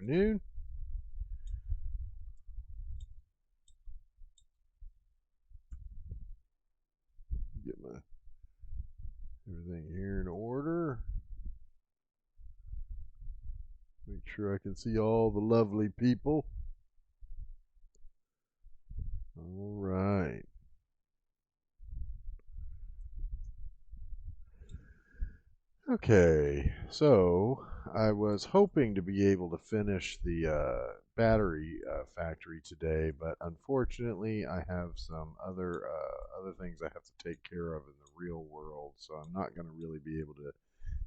afternoon. Get my everything here in order. Make sure I can see all the lovely people. All right. Okay, so I was hoping to be able to finish the battery factory today, but unfortunately, I have some other things I have to take care of in the real world, so I'm not going to really be able to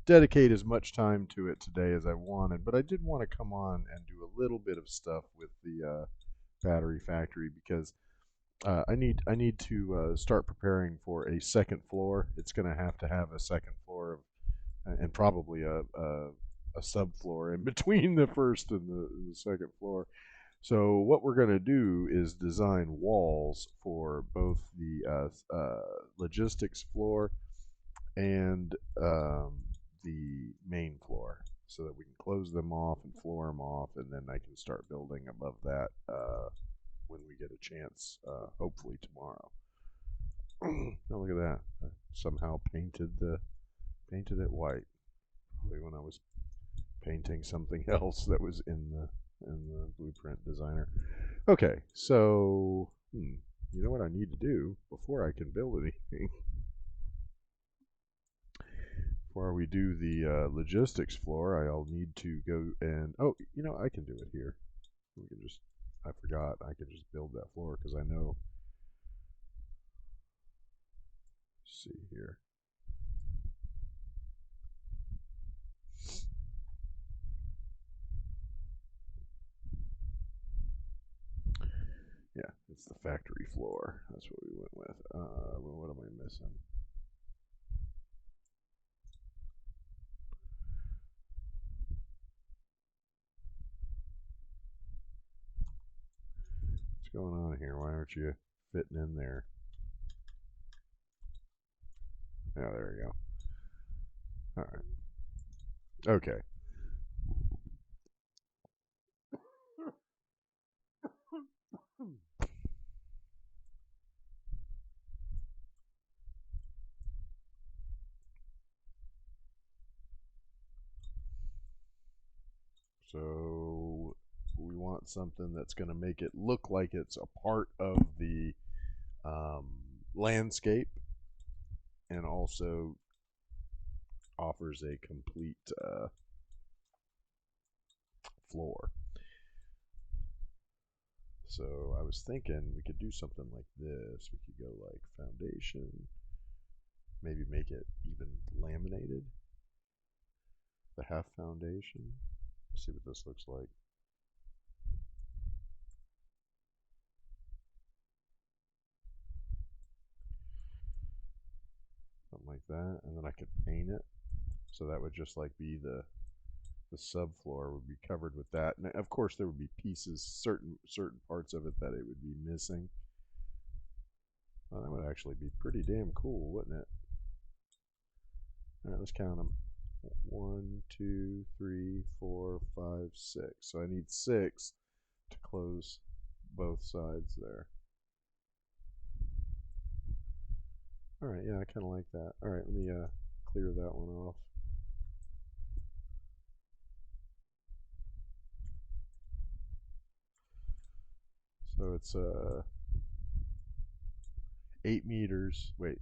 dedicate as much time to it today as I wanted. But I did want to come on and do a little bit of stuff with the battery factory because I need to start preparing for a second floor. It's going to have a second floor of and probably a subfloor in between the first and the second floor. So what we're going to do is design walls for both the logistics floor and the main floor, so that we can close them off and floor them off, and then I can start building above that when we get a chance, hopefully tomorrow. Oh, look at that! I somehow painted it white. Probably when I was painting something else that was in the blueprint designer. Okay, so you know what I need to do before I can build anything? Before we do the logistics floor, I'll need to go and I can do it here. We can just I forgot I can just build that floor because I know. Let's see here. Yeah, it's the factory floor. That's what we went with. What am I missing? What's going on here? Why aren't you fitting in there? Yeah, there you go. All right. Okay. So we want something that's going to make it look like it's a part of the um, landscape and also offers a complete floor. So I was thinking we could do something like this. We could go like foundation, maybe make it even laminated, the half foundation. Let's see what this looks like. Something like that, and then I could paint it. So that would just like be the subfloor would be covered with that. And of course, there would be pieces, certain parts of it that it would be missing. Well, that would actually be pretty damn cool, wouldn't it? All right, let's count them. 1, 2, 3, 4, 5, 6. So I need 6 to close both sides there. All right, yeah, I kind of like that. All right, let me clear that one off. So it's 8 meters. Wait,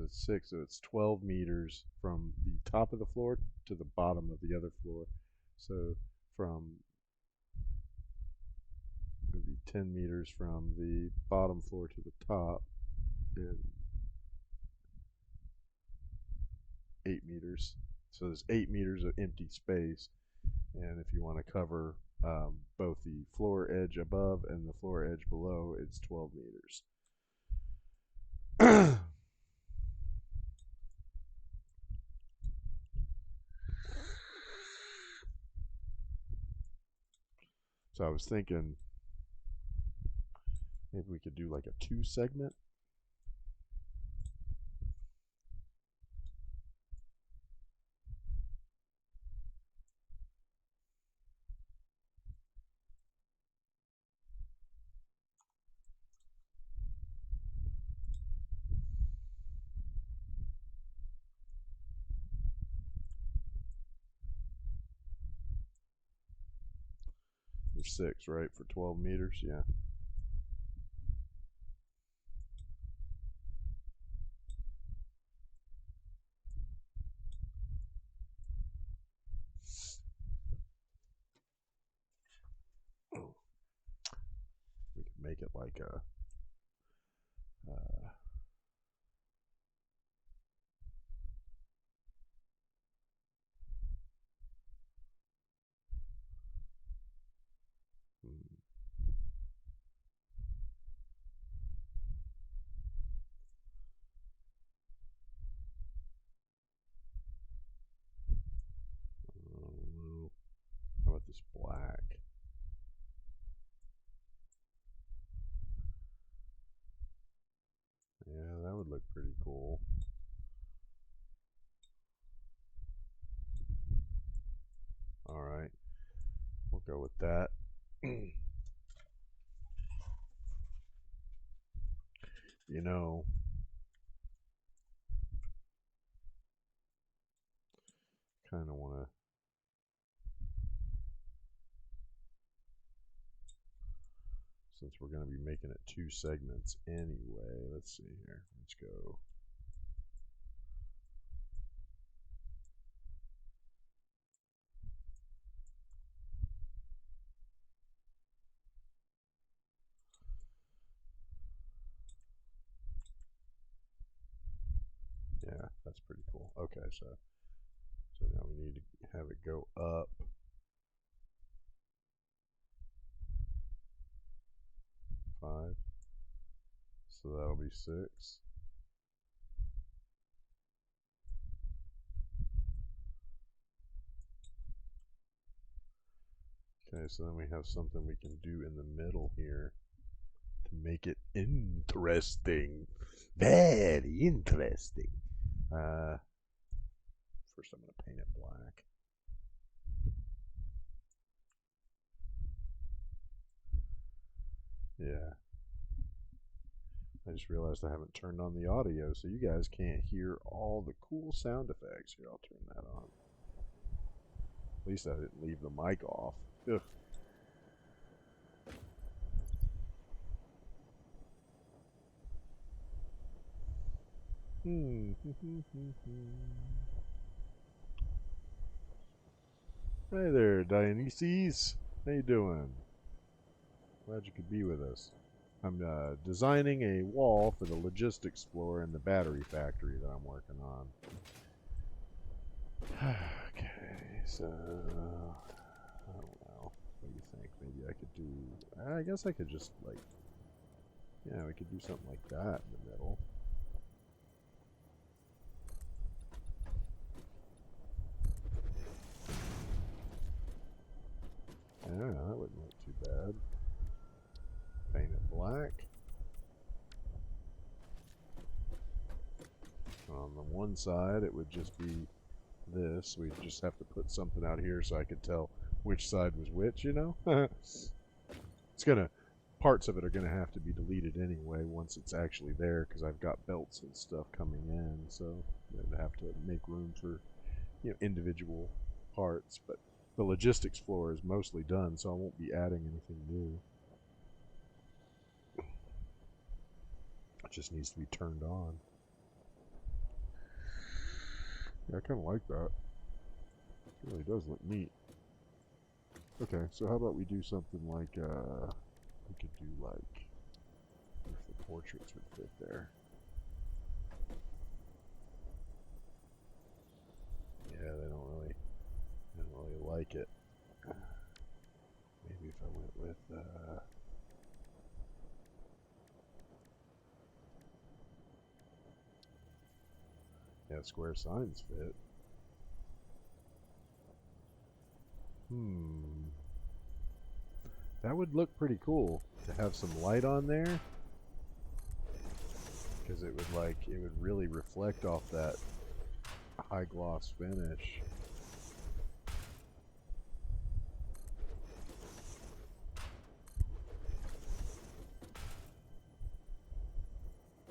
it's 6, so it's 12 meters from the top of the floor to the bottom of the other floor. So from maybe 10 meters from the bottom floor to the top, and 8 meters. So there's 8 meters of empty space. And if you want to cover both the floor edge above and the floor edge below, it's 12 meters. So I was thinking maybe we could do like a 2 segment. or 6, right, for 12 meters? Yeah. We could make it like a hmm, how about this black? Yeah, that would look pretty cool. All right, we'll go with that. You know, kind of want to, since we're going to be making it 2 segments anyway. Let's see here. Let's go. Yeah, that's pretty cool. Okay, so now we need to have it go up 5. So that'll be 6. Okay, so then we have something we can do in the middle here to make it interesting. Very interesting. First I'm going to paint it black. Yeah. I just realized I haven't turned on the audio, so you guys can't hear all the cool sound effects. Here, I'll turn that on. At least I didn't leave the mic off. Ugh. Hey there, Dionysus. How you doing? Glad you could be with us. I'm designing a wall for the logistics floor in the battery factory that I'm working on. Okay, so I don't know. What do you think? Maybe I could do. I guess I could just like, yeah, we could do something like that in the middle. Yeah, that wouldn't look too bad. Paint it black. On the one side, it would just be this. We'd just have to put something out here so I could tell which side was which, you know? It's gonna, parts of it are gonna have to be deleted anyway once it's actually there because I've got belts and stuff coming in, so I'd have to make room for, you know, individual parts. But the logistics floor is mostly done, so I won't be adding anything new. It just needs to be turned on. Yeah, I kind of like that. It really does look neat. Okay, so how about we do something like, we could do like, if the portraits would fit there. Yeah, they don't really like it. Maybe if I went with, yeah, square signs fit. That would look pretty cool to have some light on there, because it would really reflect off that high gloss finish.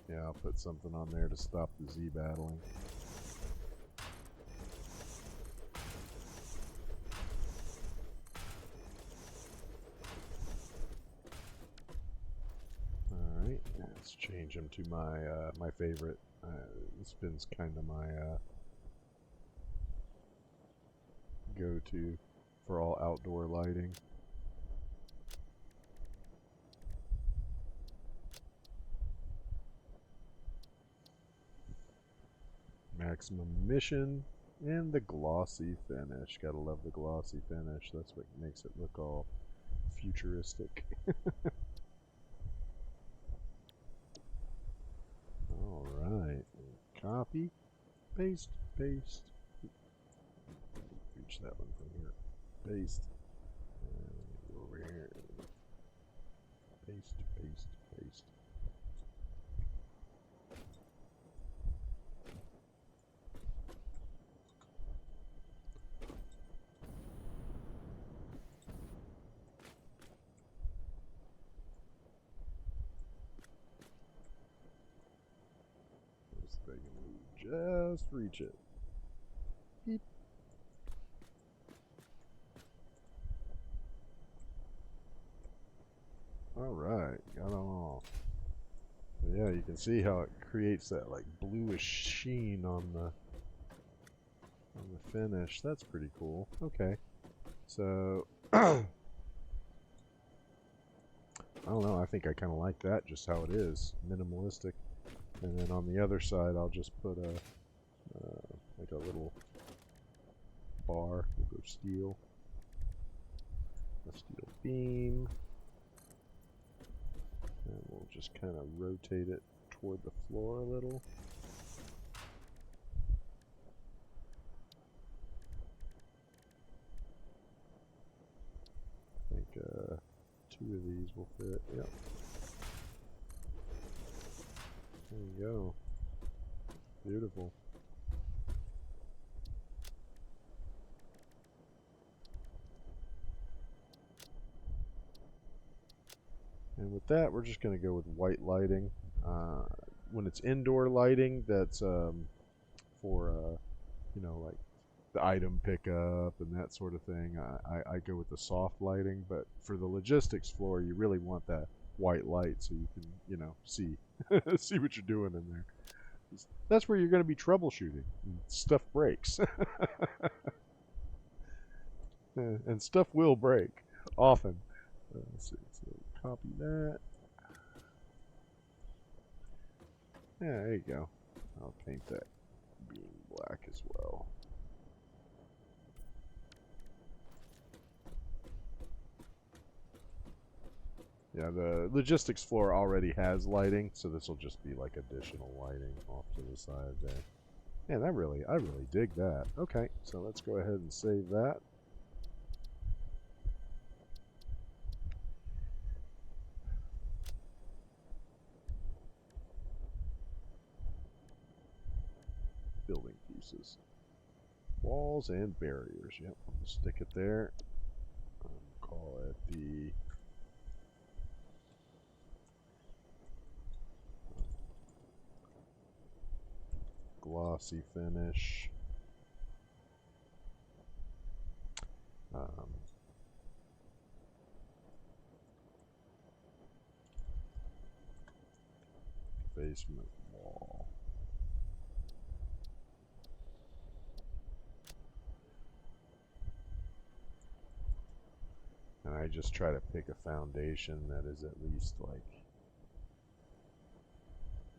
Yeah, I'll put something on there to stop the Z battling. Let's change them to my my favorite. It's been kind of my go-to for all outdoor lighting. Maximum emission and the glossy finish. Gotta love the glossy finish. That's what makes it look all futuristic. All right, copy, paste, paste. Reach that one from here. Paste. And go over here. Paste, paste, paste. This thing will just reach it. Beep. Alright, got them all. So yeah, you can see how it creates that like bluish sheen on the finish. That's pretty cool. Okay. So I don't know, I think I kinda like that just how it is. Minimalistic. And then on the other side I'll just put a like a little bar. We'll go steel. A steel beam. And we'll just kind of rotate it toward the floor a little. I think 2 of these will fit. Yep. There you go. Beautiful. And with that, we're just going to go with white lighting. When it's indoor lighting, that's for, you know, like the item pickup and that sort of thing. I go with the soft lighting, but for the logistics floor, you really want that white light so you can, you know, see see what you're doing in there. That's where you're going to be troubleshooting. Stuff breaks. And stuff will break, often. Let's see, so copy that. Yeah, there you go. I'll paint that beam black as well. Yeah, the logistics floor already has lighting, so this will just be like additional lighting off to the side there. Man, I really dig that. Okay, so let's go ahead and save that. Building pieces. Walls and barriers. Yep, I'll just stick it there. Call it the glossy finish. Basement wall. And I just try to pick a foundation that is at least like,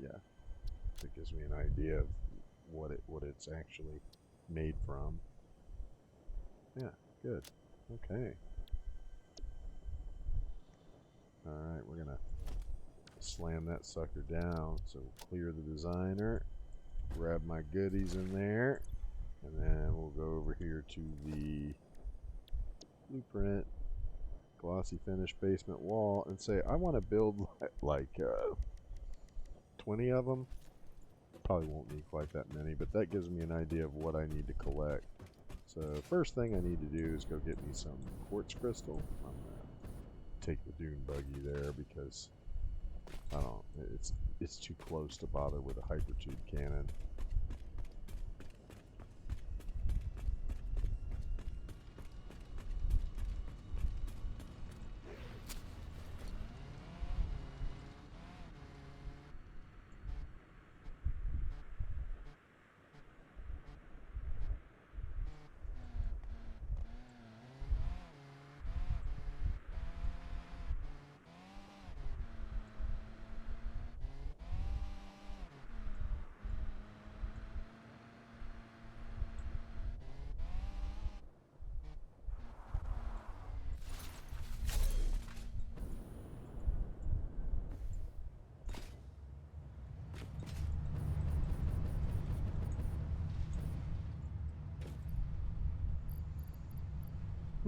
yeah, it gives me an idea of what it's actually made from. Yeah, good. Okay. Alright, we're gonna slam that sucker down. So clear the designer, grab my goodies in there, and then we'll go over here to the blueprint, glossy finish basement wall, and say I want to build like 20 of them. Probably won't need quite that many, but that gives me an idea of what I need to collect. So first thing I need to do is go get me some quartz crystal. I'm gonna take the dune buggy there because I don't. It's too close to bother with a hypertube cannon.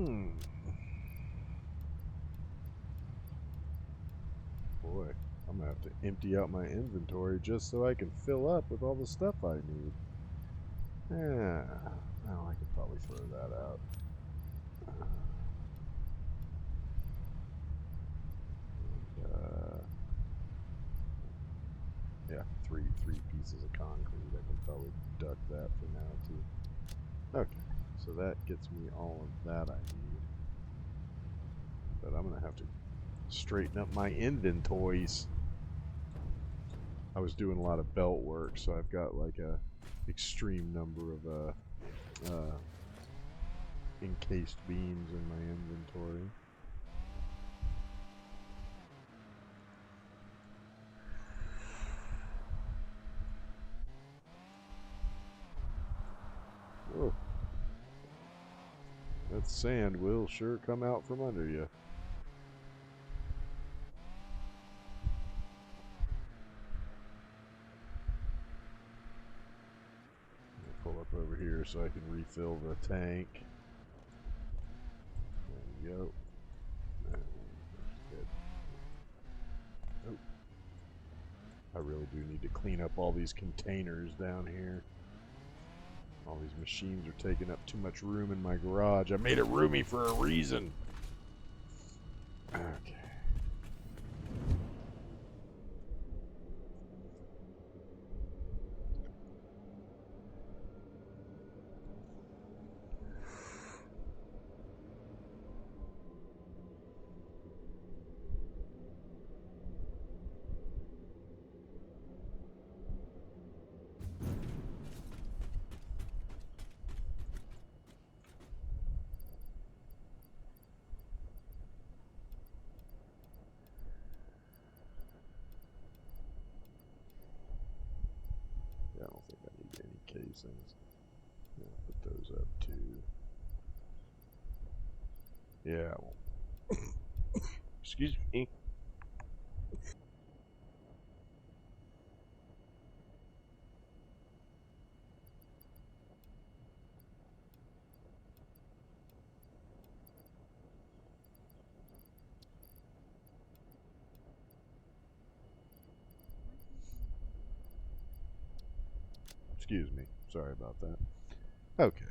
Hmm. Boy, I'm gonna have to empty out my inventory just so I can fill up with all the stuff I need. Yeah. Well, I could probably throw that out. And, yeah, three pieces of concrete. I can probably duck that for now too. Okay, so that gets me all of that I need. But I'm gonna have to straighten up my inventories. I was doing a lot of belt work, so I've got like a extreme number of encased beams in my inventory. Oh, that sand will sure come out from under you. Pull up over here so I can refill the tank. There we go. Good. Oh, I really do need to clean up all these containers down here. All these machines are taking up too much room in my garage. I made it roomy for a reason. Okay. Yeah, I don't think I need any casings. Yeah, put those up too. Yeah, well, excuse me. Excuse me. Sorry about that. Okay.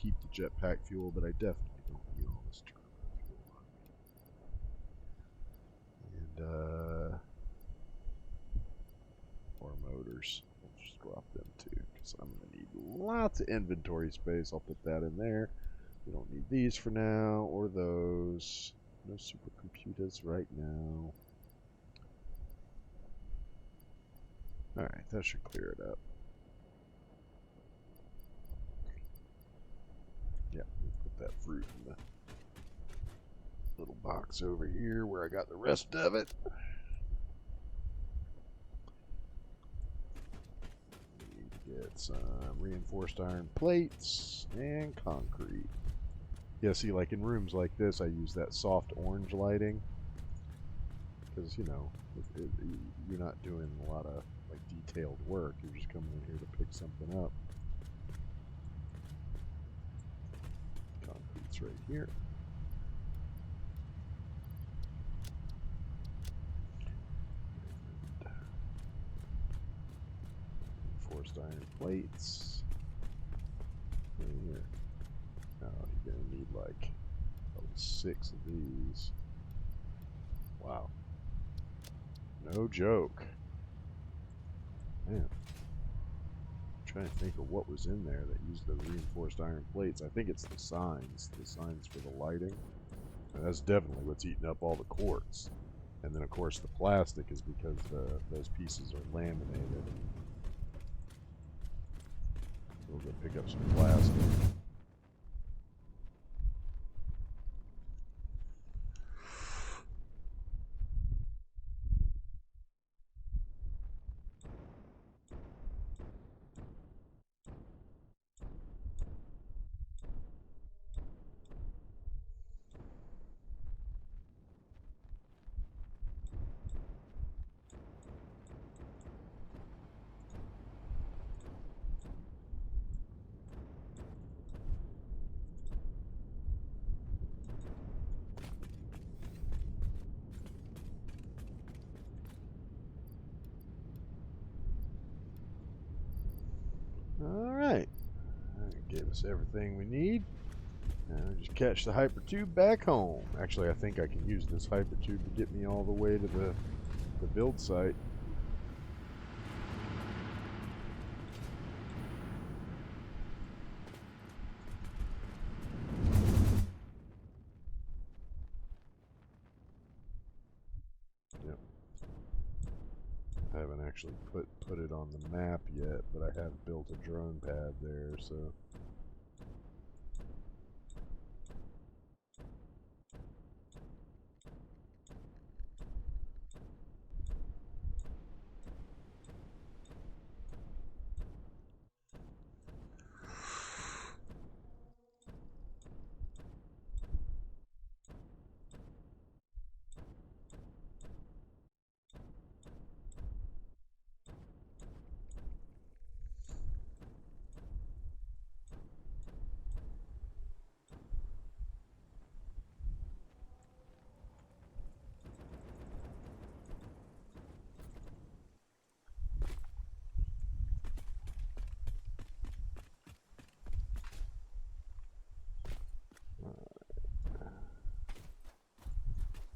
Keep the jetpack fuel, but I definitely don't need all this turbo fuel. And, or motors. We'll just drop them too, because I'm going to need lots of inventory space. I'll put that in there. We don't need these for now, or those. No supercomputers right now. Alright, that should clear it up. Yeah, put that fruit in the little box over here where I got the rest of it. Need to get some reinforced iron plates and concrete. Yeah, see, like in rooms like this, I use that soft orange lighting because, you know, you're not doing a lot of like detailed work. You're just coming in here to pick something up. Concrete's right here. Reinforced iron plates. In here. Oh, you're gonna need like probably 6 of these. Wow. No joke. Man. I'm trying to think of what was in there that used the reinforced iron plates. I think it's the signs for the lighting. And that's definitely what's eating up all the quartz. And then of course the plastic is because those pieces are laminated. We'll go pick up some plastic. Alright. That gave us everything we need. Now just catch the hyper tube back home. Actually, I think I can use this hyper tube to get me all the way to the build site. Yep. I haven't actually put it on the map yet, but I have built a drone pad there, so.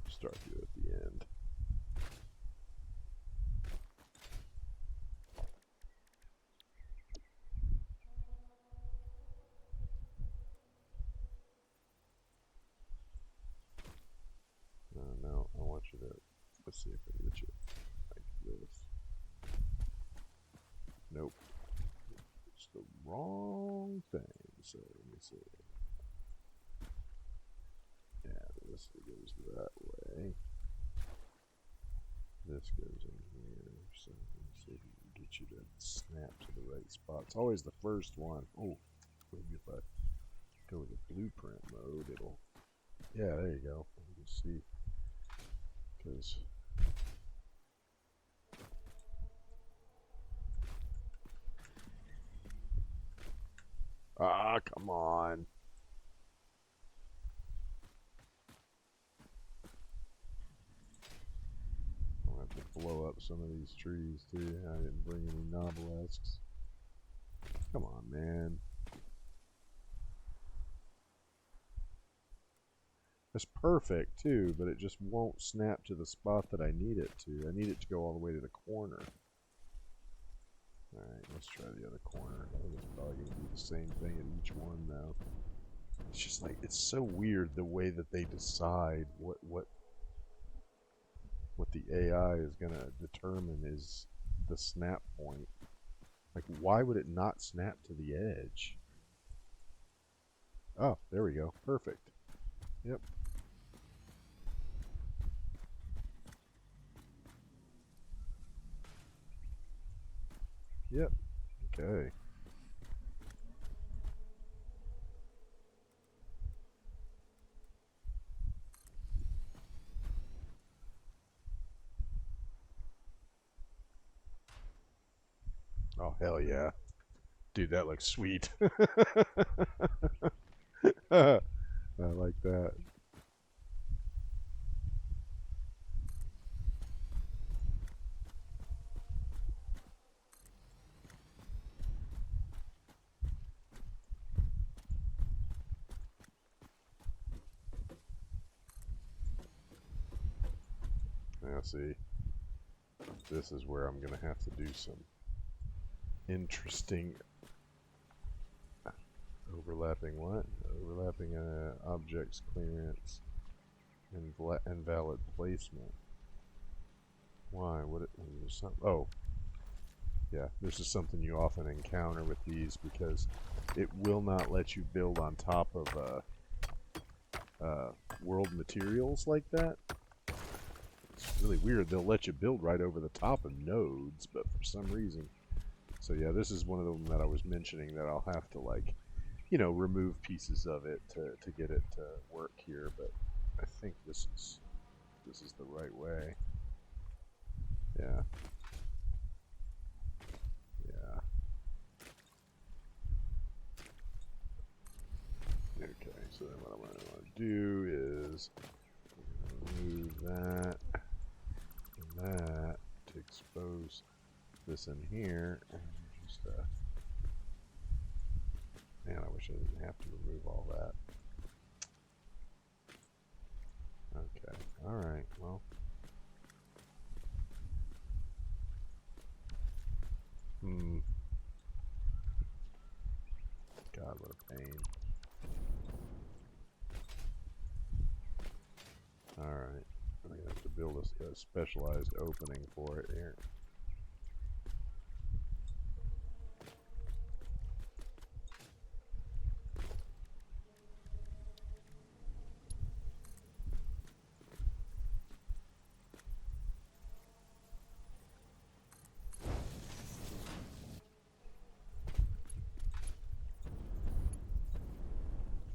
Start you at the end. Now I want you to, let's see if I can get you like this. Nope. It's the wrong thing. So let me see. Yeah, this goes that way. This goes in here. So let's see if we can get you to snap to the right spot. It's always the first one. Oh, maybe if I go with the blueprint mode, it'll. Yeah, there you go. You can see. Because. Ah, come on. I'll have to blow up some of these trees too. I didn't bring any nobelisks. Come on, man. It's perfect too, but it just won't snap to the spot that I need it to. I need it to go all the way to the corner. Alright, let's try the other corner. I think it's probably going to be the same thing at each one though. It's just like, it's so weird the way that they decide what the AI is going to determine is the snap point. Like, why would it not snap to the edge? Oh, there we go. Perfect. Yep. Yep. Okay. Oh, hell yeah. Dude, that looks sweet. I like that. Now see, this is where I'm going to have to do some interesting overlapping what? Overlapping objects clearance and invalid placement. Why? What? Was there something? Oh, yeah. This is something you often encounter with these because it will not let you build on top of world materials like that. It's really weird. They'll let you build right over the top of nodes, but for some reason. So yeah, this is one of them that I was mentioning that I'll have to like, you know, remove pieces of it to get it to work here. But I think this is the right way. Yeah. Yeah. Okay. So then what I'm going to want to do is remove that and that to expose this in here and just Man, I wish I didn't have to remove all that. Okay, alright, well. God, what a pain. Alright, I'm going to have to build a specialized opening for it here.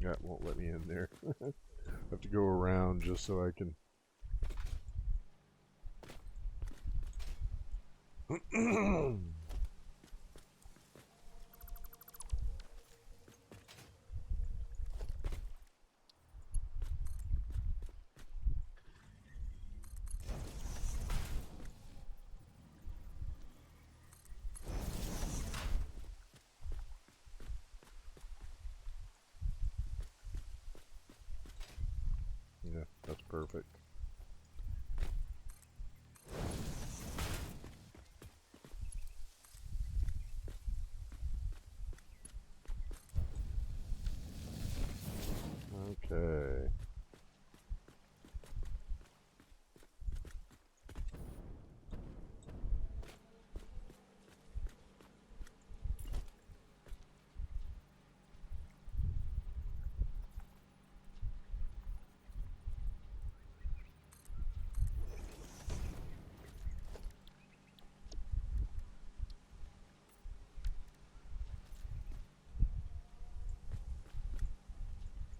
That won't let me in there. I have to go around just so I can... Yeah, that's perfect. Okay.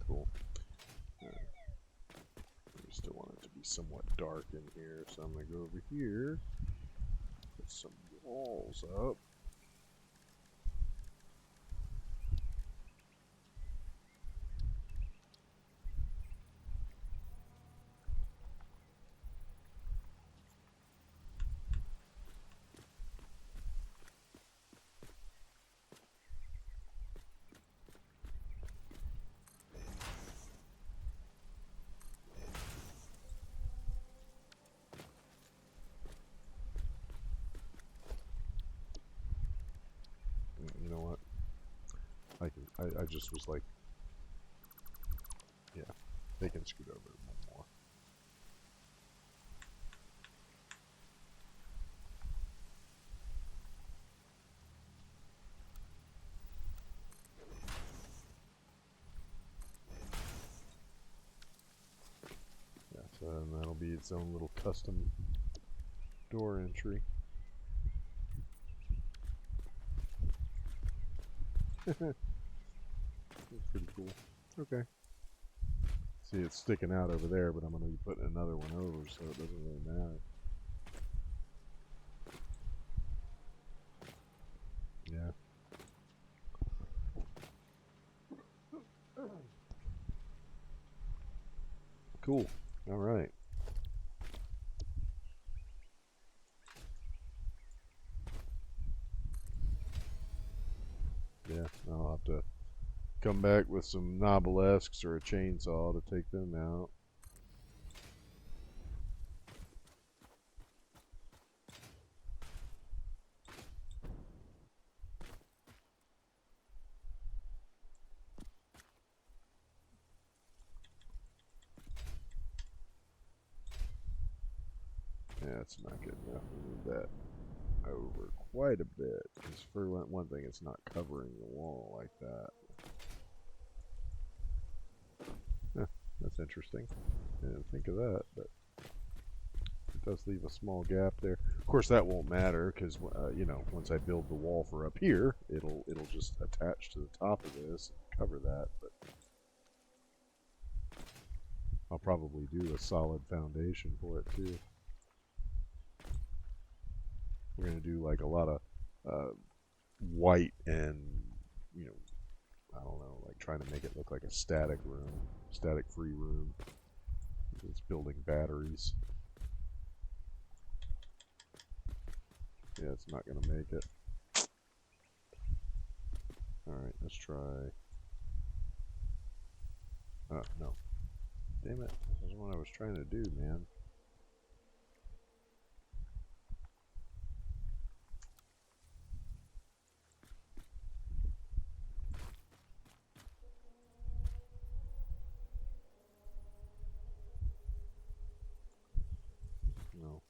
Cool. I still want it to be somewhat dark in here, so I'm going to go over here, put some walls up. You know what? I just was like, yeah, they can scoot over one more. Yeah, so then that'll be its own little custom door entry. That's pretty cool. Okay. See, it's sticking out over there, but I'm going to be putting another one over, so it doesn't really matter. Yeah. Cool. All right. Yeah, I'll have to come back with some novelesques or a chainsaw to take them out. Yeah, it's not good enough. We need that over quite a bit, because for one thing, it's not covering the wall like that. Huh, that's interesting. I didn't think of that, but it does leave a small gap there. Of course, that won't matter because you know, once I build the wall for up here, it'll just attach to the top of this and cover that. But I'll probably do a solid foundation for it too. We're gonna do like a lot of white and, you know, I don't know, like trying to make it look like a static room, static free room. It's building batteries. Yeah, it's not gonna make it. Alright, let's try... no. Damn it. This is what I was trying to do, man. No.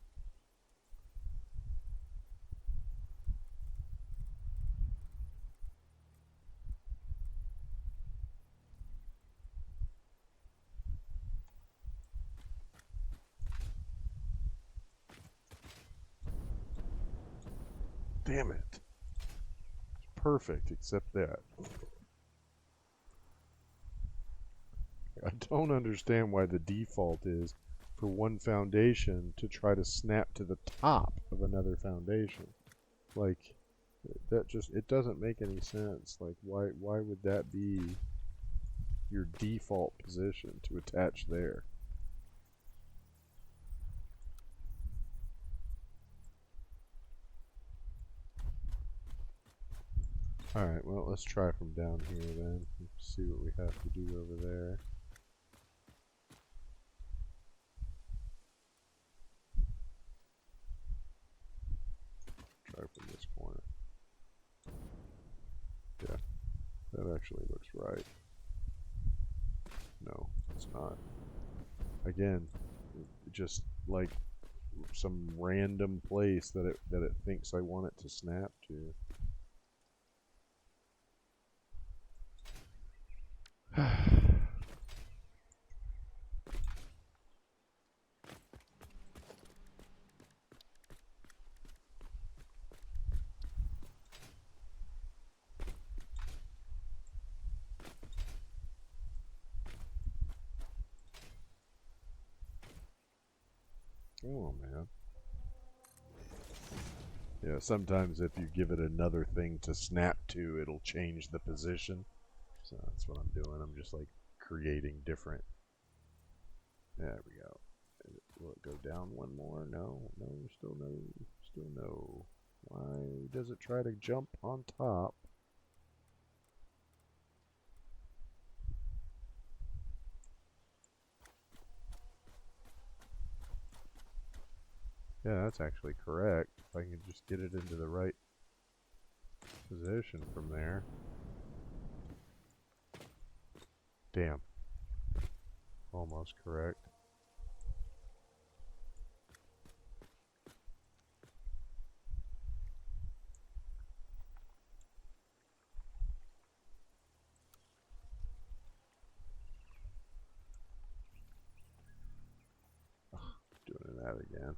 Damn it. It's perfect, except that. I don't understand why the default is for one foundation to try to snap to the top of another foundation. Like, that just, it doesn't make any sense. Like, why would that be your default position to attach there? Alright, well, let's try from down here then. See what we have to do over there. Try from this corner. Yeah, that actually looks right. No, it's not. Again, just like some random place that it thinks I want it to snap to. Come on, man. Yeah, sometimes if you give it another thing to snap to, it'll change the position. So that's what I'm doing. I'm just like creating different. There we go. Will it go down one more? No, no, still no, still no. Why does it try to jump on top? Yeah, that's actually correct. If I can just get it into the right position from there. Damn. Almost correct. Ugh, doing that again.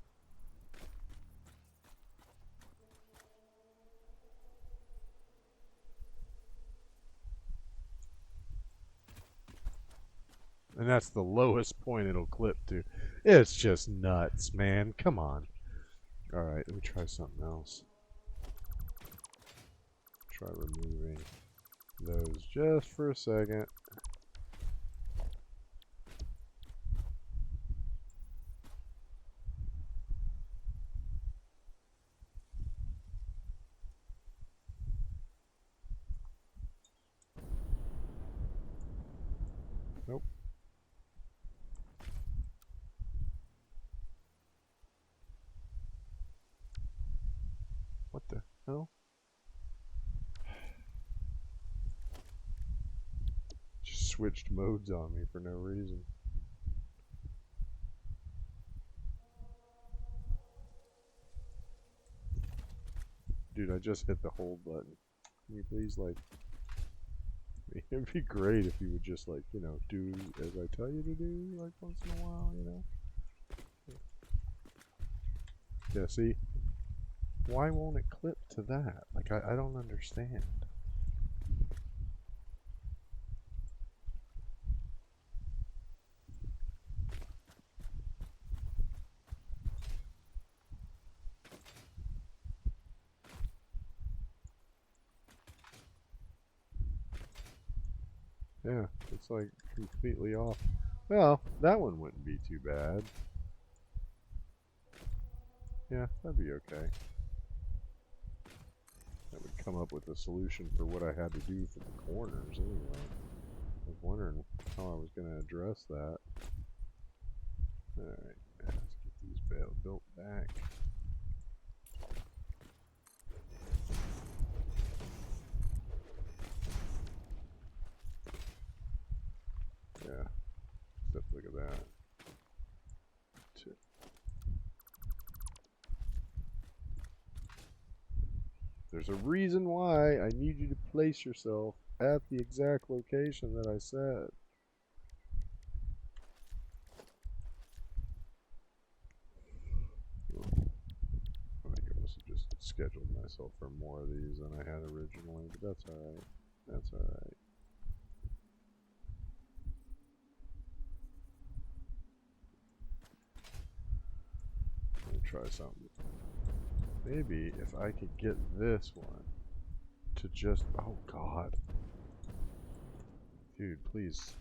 And that's the lowest point it'll clip to. It's just nuts, man. Come on. Alright, let me try something else. Try removing those just for a second. Nope. What the hell? Just switched modes on me for no reason. Dude, I just hit the hold button. Can you please, like... It'd be great if you would just, like, you know, do as I tell you to do, like, once in a while, you know? Yeah, see? Why won't it clip to that? Like, I don't understand. Yeah, it's like completely off. Well, that one wouldn't be too bad. Yeah, that'd be okay. That would come up with a solution for what I had to do for the corners anyway. I was wondering how I was going to address that. Alright, let's get these built back. Yeah, except look at that. There's a reason why I need you to place yourself at the exact location that I said. I think I must have just scheduled myself for more of these than I had originally, but that's alright. That's alright. Let me try something. Maybe if I could get this one to just... Oh, God. Dude, please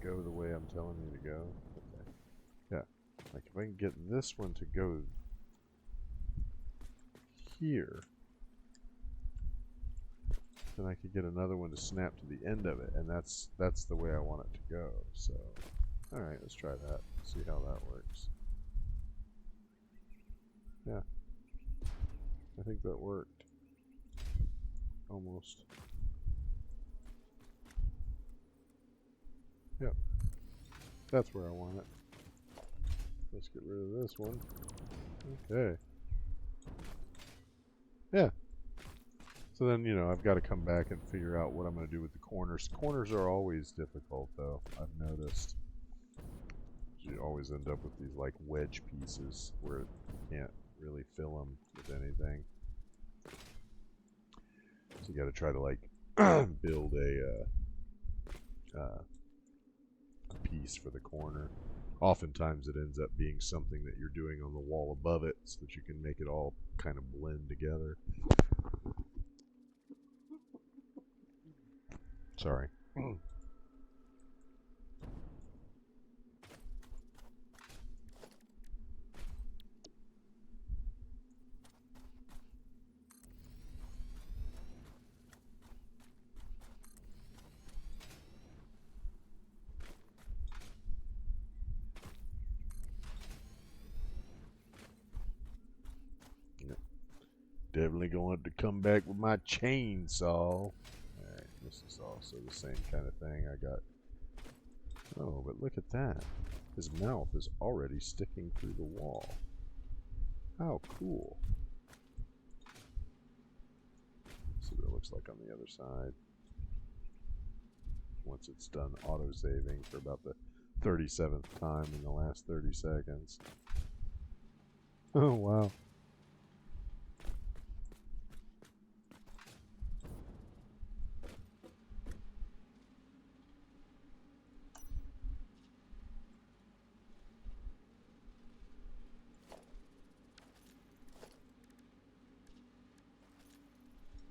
go the way I'm telling you to go. Okay. Yeah. Like, if I can get this one to go here, then I could get another one to snap to the end of it, and that's the way I want it to go. So, alright, let's try that. See how that works. Yeah. I think that worked. Almost. Yep. That's where I want it. Let's get rid of this one. Okay. Yeah. So then, you know, I've got to come back and figure out what I'm going to do with the corners. Corners are always difficult, though, I've noticed. You always end up with these, like, wedge pieces where you can't really fill them with anything. So you got to try to, like, build a piece for the corner. Oftentimes it ends up being something that you're doing on the wall above it so that you can make it all kind of blend together. Sorry. Definitely going to come back with my chainsaw. Alright, this is also the same kind of thing I got. Oh, but look at that. His mouth is already sticking through the wall. How cool. Let's see what it looks like on the other side. Once it's done auto-saving for about the 37th time in the last 30 seconds. Oh, wow.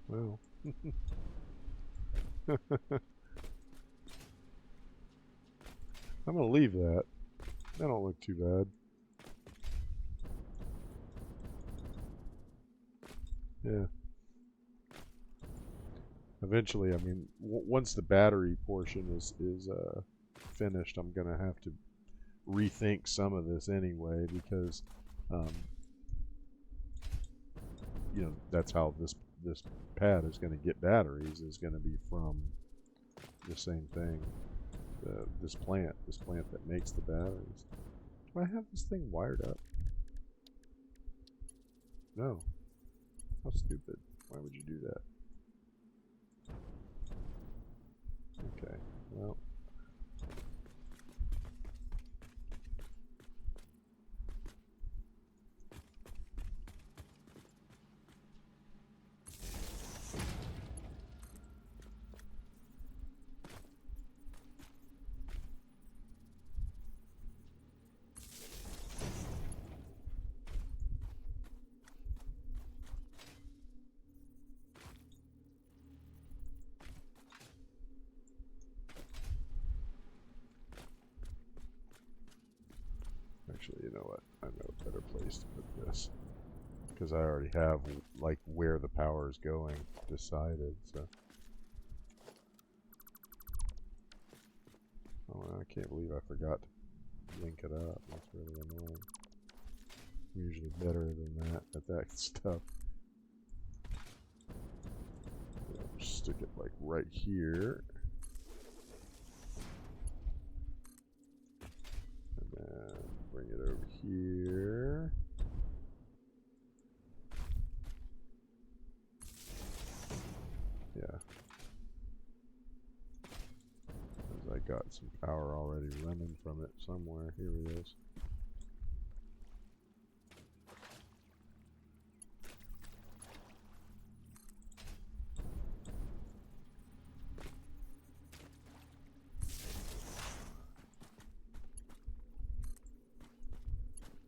Well. I'm going to leave that. That don't look too bad. Yeah. Eventually, I mean, once the battery portion is finished, I'm going to have to rethink some of this anyway, because you know, that's how this pad is going to get batteries, is going to be from the same thing, this plant that makes the batteries. Do I have this thing wired up? No. How stupid. Why would you do that? Okay, well. Actually, you know what? I know a better place to put this. because I already have like where the power is going decided. So, oh, I can't believe I forgot to link it up. That's really annoying. I'm usually better than that at that stuff. Yeah, just stick it like right here. And then bring it over here. Yeah. Because I got some power already running from it somewhere. Here it is.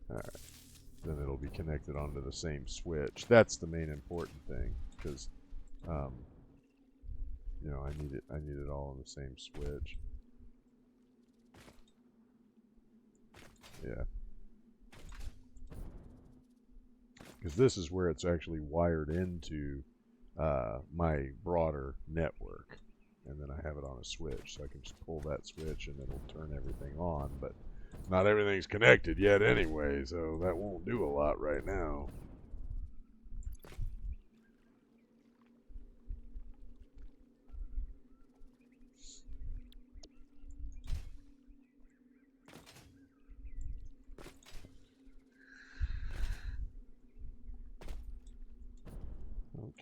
Alright. Then it'll be connected onto the same switch. That's the main important thing, because you know, I need it all on the same switch. Yeah. Because this is where it's actually wired into my broader network. And then I have it on a switch, so I can just pull that switch and it'll turn everything on. But not everything's connected yet anyway, so that won't do a lot right now.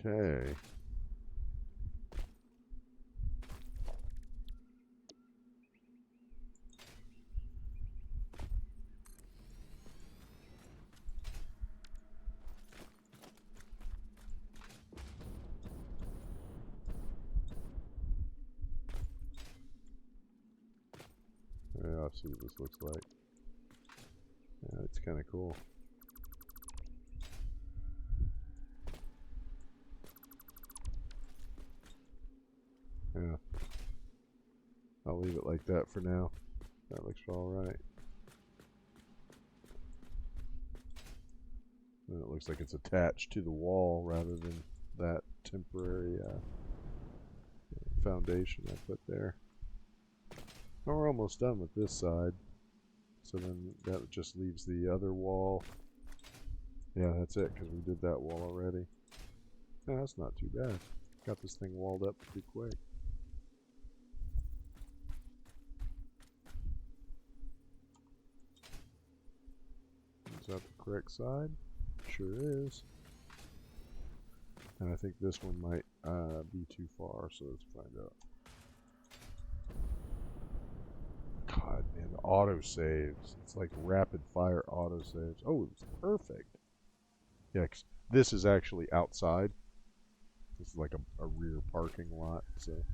Okay. Yeah, I'll see what this looks like. Yeah, it's kind of cool. Yeah. I'll leave it like that for now. That looks alright. And it looks like it's attached to the wall rather than that temporary foundation I put there. Oh, we're almost done with this side. So then that just leaves the other wall. Yeah, that's it, because we did that wall already. Yeah, that's not too bad. Got this thing walled up pretty quick. Is that the correct side? Sure is. And I think this one might be too far, so let's find out. God, man, the autosaves. It's like rapid fire autosaves. Oh, it's perfect. Yeah, 'cause this is actually outside. This is like a rear parking lot, so.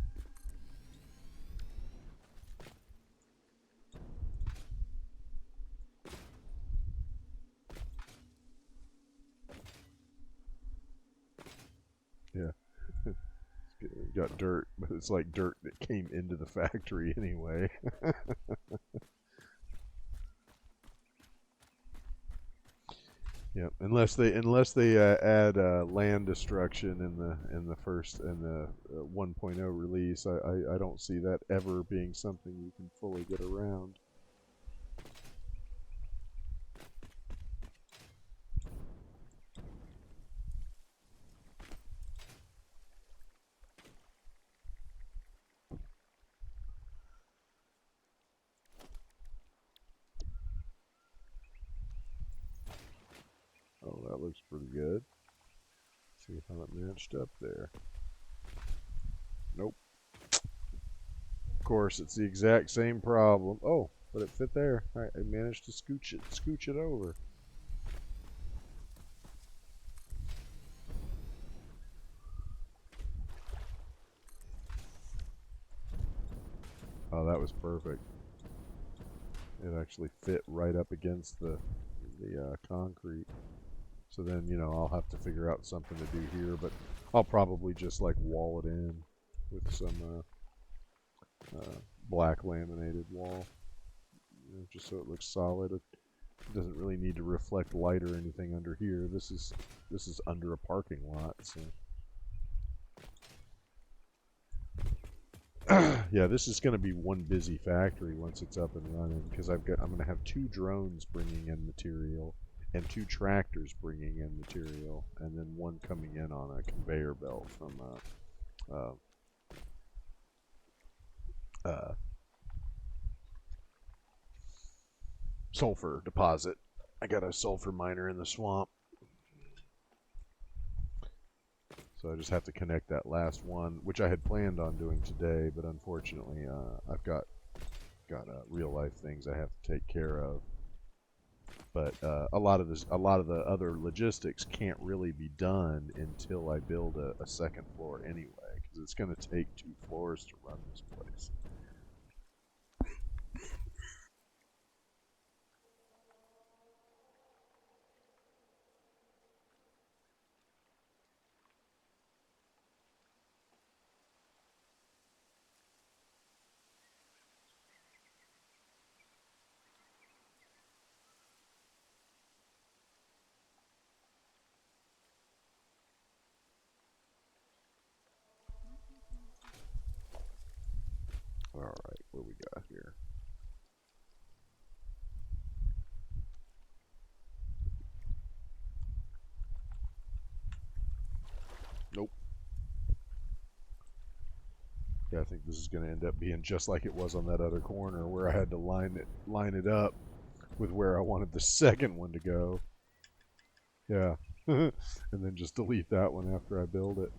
Yeah. Got dirt, but it's like dirt that came into the factory anyway. Yep. Unless they add land destruction in the first 1.0 release, I don't see that ever being something you can fully get around. Oh, that looks pretty good. See how it matched up there. Nope. Of course, it's the exact same problem. Oh, but it fit there. I managed to scooch it over. Oh, that was perfect. It actually fit right up against the concrete. So then, you know, I'll have to figure out something to do here, but I'll probably just like wall it in with some black laminated wall, you know, just so it looks solid. doesn't really need to reflect light or anything under here. This is under a parking lot, so yeah, this is going to be one busy factory once it's up and running, because I'm going to have 2 drones bringing in material and 2 tractors bringing in material, and then one coming in on a conveyor belt from sulfur deposit. I got a sulfur miner in the swamp, so I just have to connect that last one, which I had planned on doing today, but unfortunately I've got real life things I have to take care of. But a lot of the other logistics can't really be done until I build a second floor anyway, because it's going to take 2 floors to run this place. Alright, what we got here? Nope. Yeah, I think this is going to end up being just like it was on that other corner, where I had to line it up with where I wanted the second one to go. Yeah. And then just delete that one after I build it.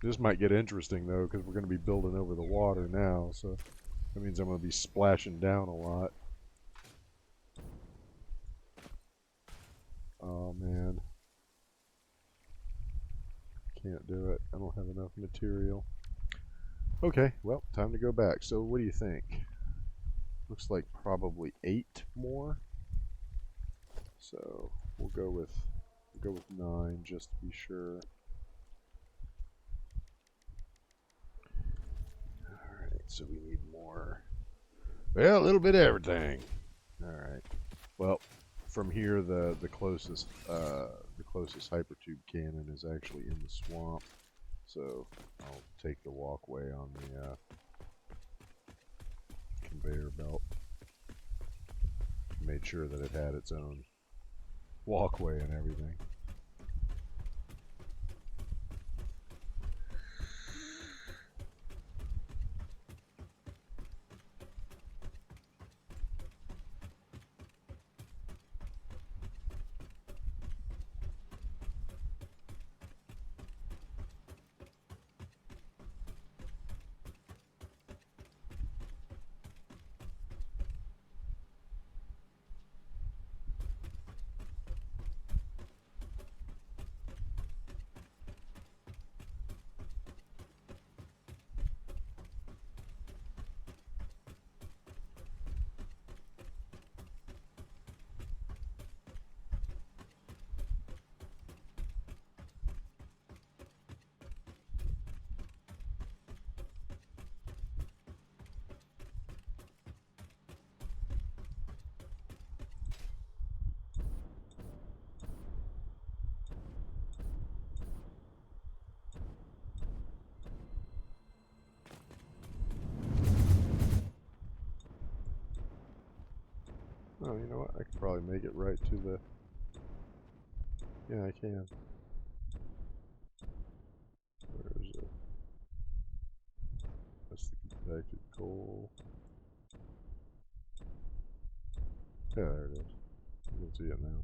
This might get interesting, though, because we're going to be building over the water now, so that means I'm going to be splashing down a lot. Oh, man. Can't do it. I don't have enough material. Okay, well, time to go back. So what do you think? Looks like probably 8 more. So we'll go with 9 just to be sure. Alright, so we need more. Well, a little bit of everything. Alright. Well, from here the closest hypertube cannon is actually in the swamp. So I'll take the walkway on the conveyor belt. Made sure that it had its own walkway and everything. Oh, you know what? I could probably make it right to the... Yeah, I can. Where is it? That's the compacted coal. Yeah, there it is. You can see it now.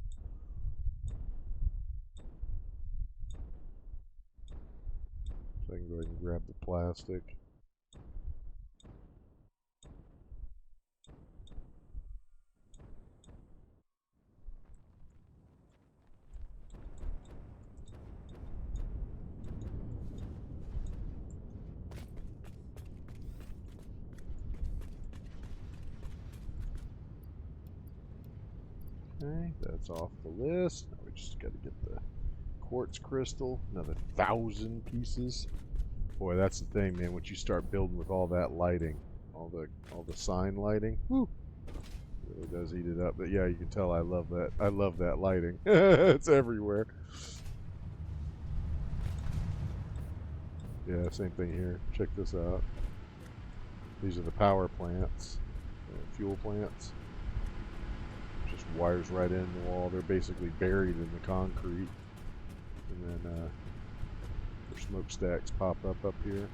So I can go ahead and grab the plastic. Okay, that's off the list. Now we just got to get the quartz crystal, another 1,000 pieces. Boy, that's the thing, man. Once you start building with all that lighting, all the sign lighting, whoo, It does eat it up, but yeah, you can tell I love that. I love that lighting. It's everywhere. Yeah, same thing here. Check this out. These are the power plants, fuel plants. Just wires right in the wall. They're basically buried in the concrete, and then their smokestacks pop up here.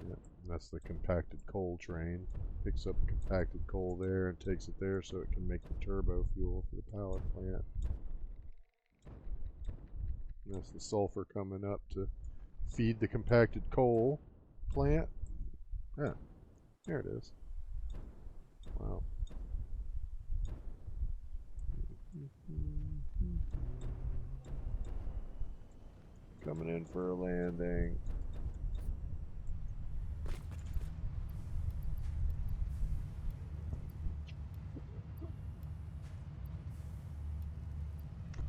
Yep, that's the compacted coal train. Picks up compacted coal there and takes it there so it can make the turbo fuel for the power plant. And that's the sulfur coming up to feed the compacted coal plant. Yeah, there it is. Wow. Coming in for a landing.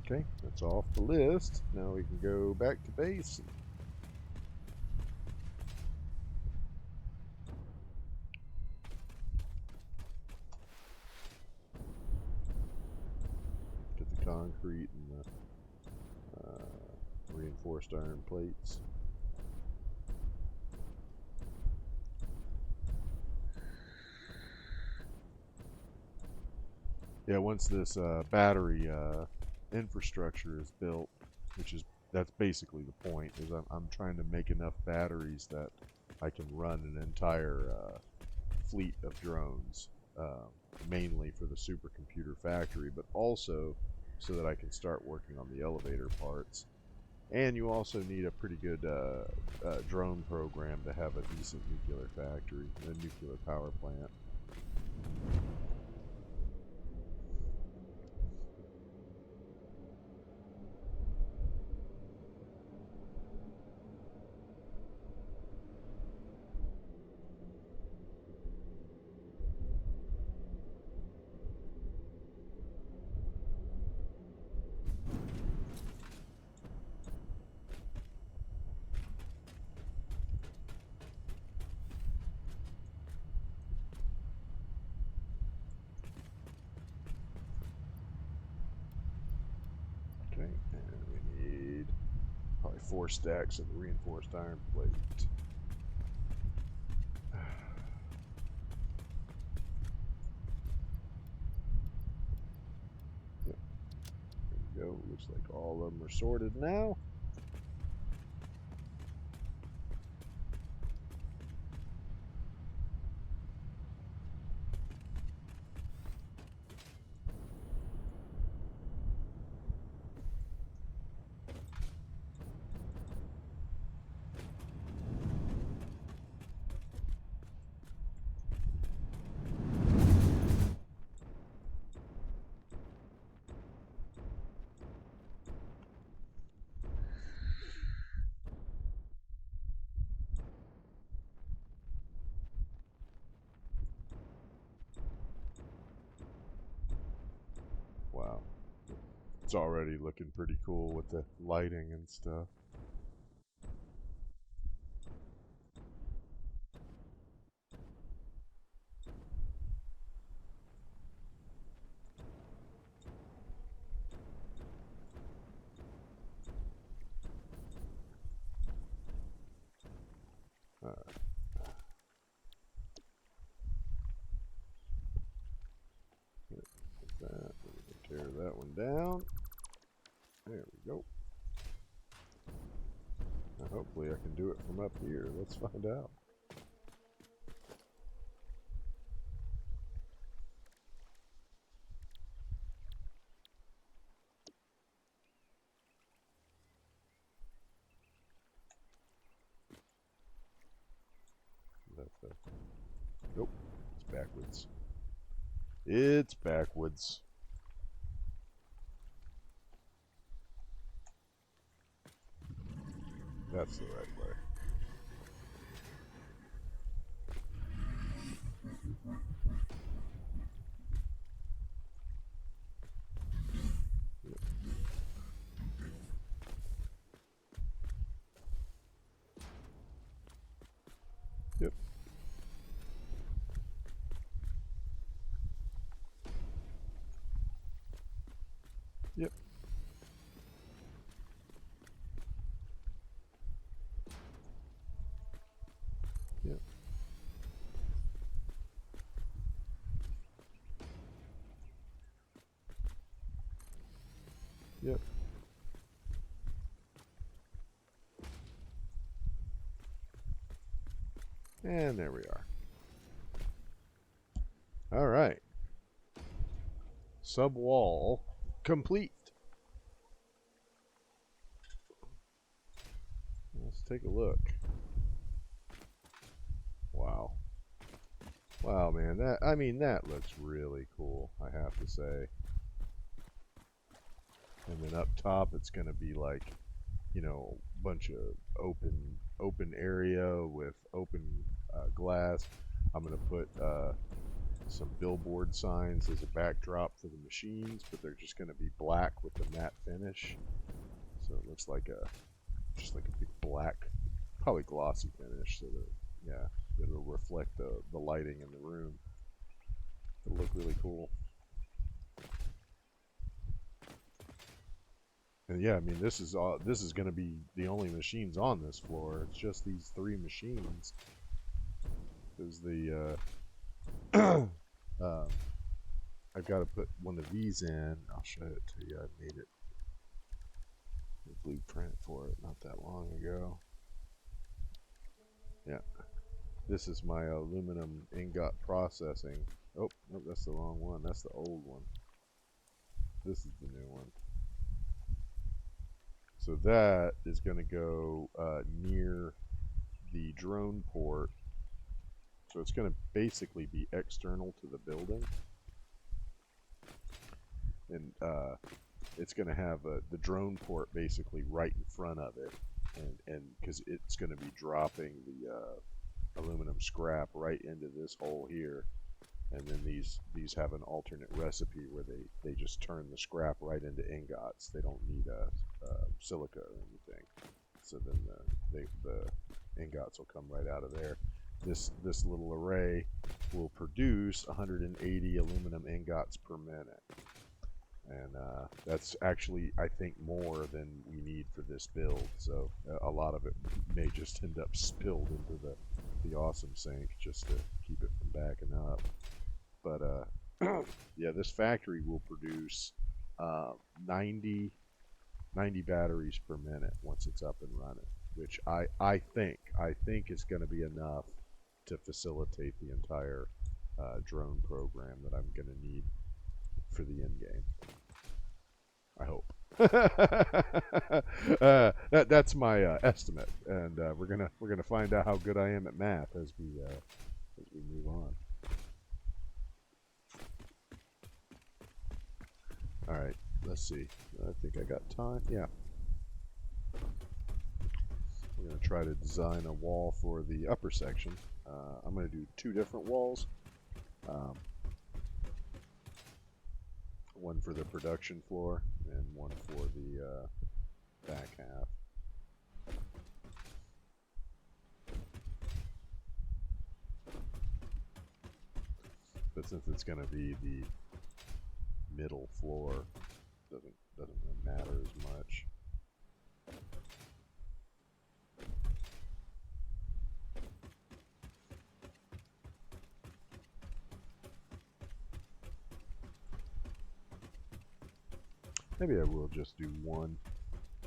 Okay, that's off the list. Now we can go back to base. Get the concrete and the reinforced iron plates. Yeah, once this battery infrastructure is built, that's basically the point, is I'm trying to make enough batteries that I can run an entire fleet of drones, mainly for the supercomputer factory, but also so that I can start working on the elevator parts. And you also need a pretty good drone program to have a decent nuclear factory, a nuclear power plant. Okay, and we need probably 4 stacks of reinforced iron plate. Yep, there we go. Looks like all of them are sorted now. Wow. It's already looking pretty cool with the lighting and stuff. Alright. That. Tear that one down. There we go. Now hopefully I can do it from up here. Let's find out. Nope. It's backwards. It's backwards. That's the right way. And there we are. All right. Sub-wall complete. Let's take a look. Wow. Wow, man. That looks really cool, I have to say. And then up top, it's going to be like, you know, a bunch of open area with open glass. I'm going to put some billboard signs as a backdrop for the machines, but they're just going to be black with the matte finish. So it looks like just like a big black, probably glossy finish, so that, yeah, it'll reflect the lighting in the room. It'll look really cool. And yeah, I mean, this is going to be the only machines on this floor. It's just these 3 machines. There's the I've got to put one of these in. I'll show it to you. I made it a blueprint for it not that long ago. Yeah, this is my aluminum ingot processing. Oh, nope, that's the wrong one. That's the old one. This is the new one. So that is going to go near the drone port. So it's going to basically be external to the building. And it's going to have the drone port basically right in front of it. And because it's going to be dropping the aluminum scrap right into this hole here. And then these have an alternate recipe where they just turn the scrap right into ingots. They don't need silica or anything. So then the ingots will come right out of there. This little array will produce 180 aluminum ingots per minute. And that's actually, I think, more than we need for this build. So a lot of it may just end up spilled into the awesome sink just to keep it from backing up. But yeah, this factory will produce 90 batteries per minute once it's up and running, which I think is going to be enough to facilitate the entire drone program that I'm going to need for the end game. I hope. That's my estimate, and we're gonna find out how good I am at math as we move on. All right, let's see. I think I got time. Yeah. We're going to try to design a wall for the upper section. I'm going to do 2 different walls. One for the production floor and one for the back half. But since it's going to be the middle floor, doesn't really matter as much. Maybe I will just do one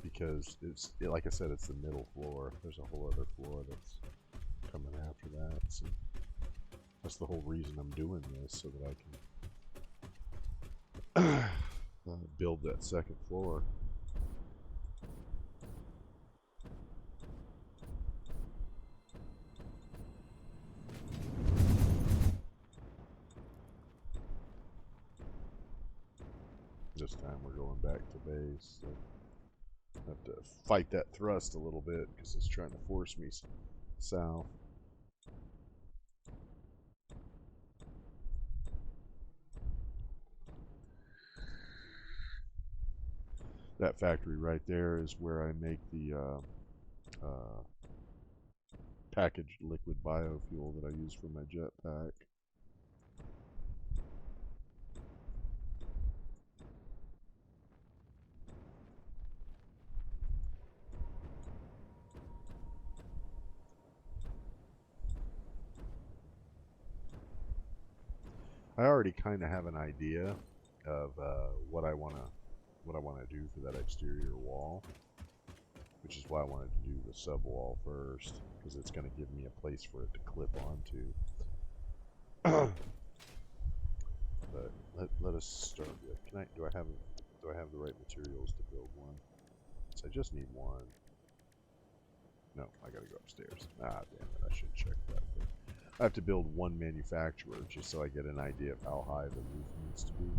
because like I said, it's the middle floor. There's a whole other floor that's coming after that. So that's the whole reason I'm doing this, so that I can build that second floor. This time we're going back to base. So I have to fight that thrust a little bit because it's trying to force me south. That factory right there is where I make the packaged liquid biofuel that I use for my jetpack. I already kind of have an idea of what I want to do for that exterior wall, which is why I wanted to do the subwall first, because it's going to give me a place for it to clip onto. But let us start with. Do I have the right materials to build one? So I just need one. No, I gotta go upstairs. Ah, damn it! I should check that. But I have to build one manufacturer just so I get an idea of how high the roof needs to be.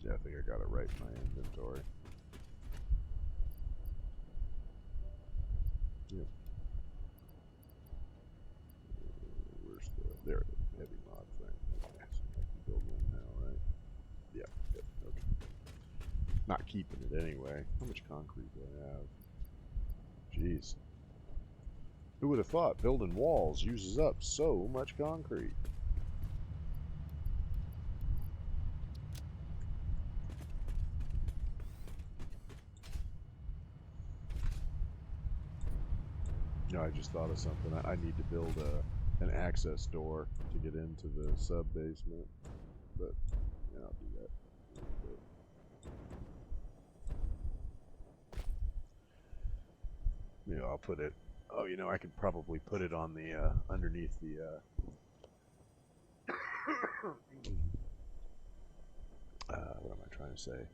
Yeah, I think I got it right in my inventory. Yep. Where's there it is, heavy mod frame. Okay, so I can build one now, right? Yeah, yep, okay. Not keeping it anyway. How much concrete do I have? Jeez. Who would have thought building walls uses up so much concrete? No, I just thought of something. I need to build an access door to get into the sub basement, but yeah, I'll do that. You know, I'll put it. Oh, you know, I could probably put it on the underneath the. What am I trying to say?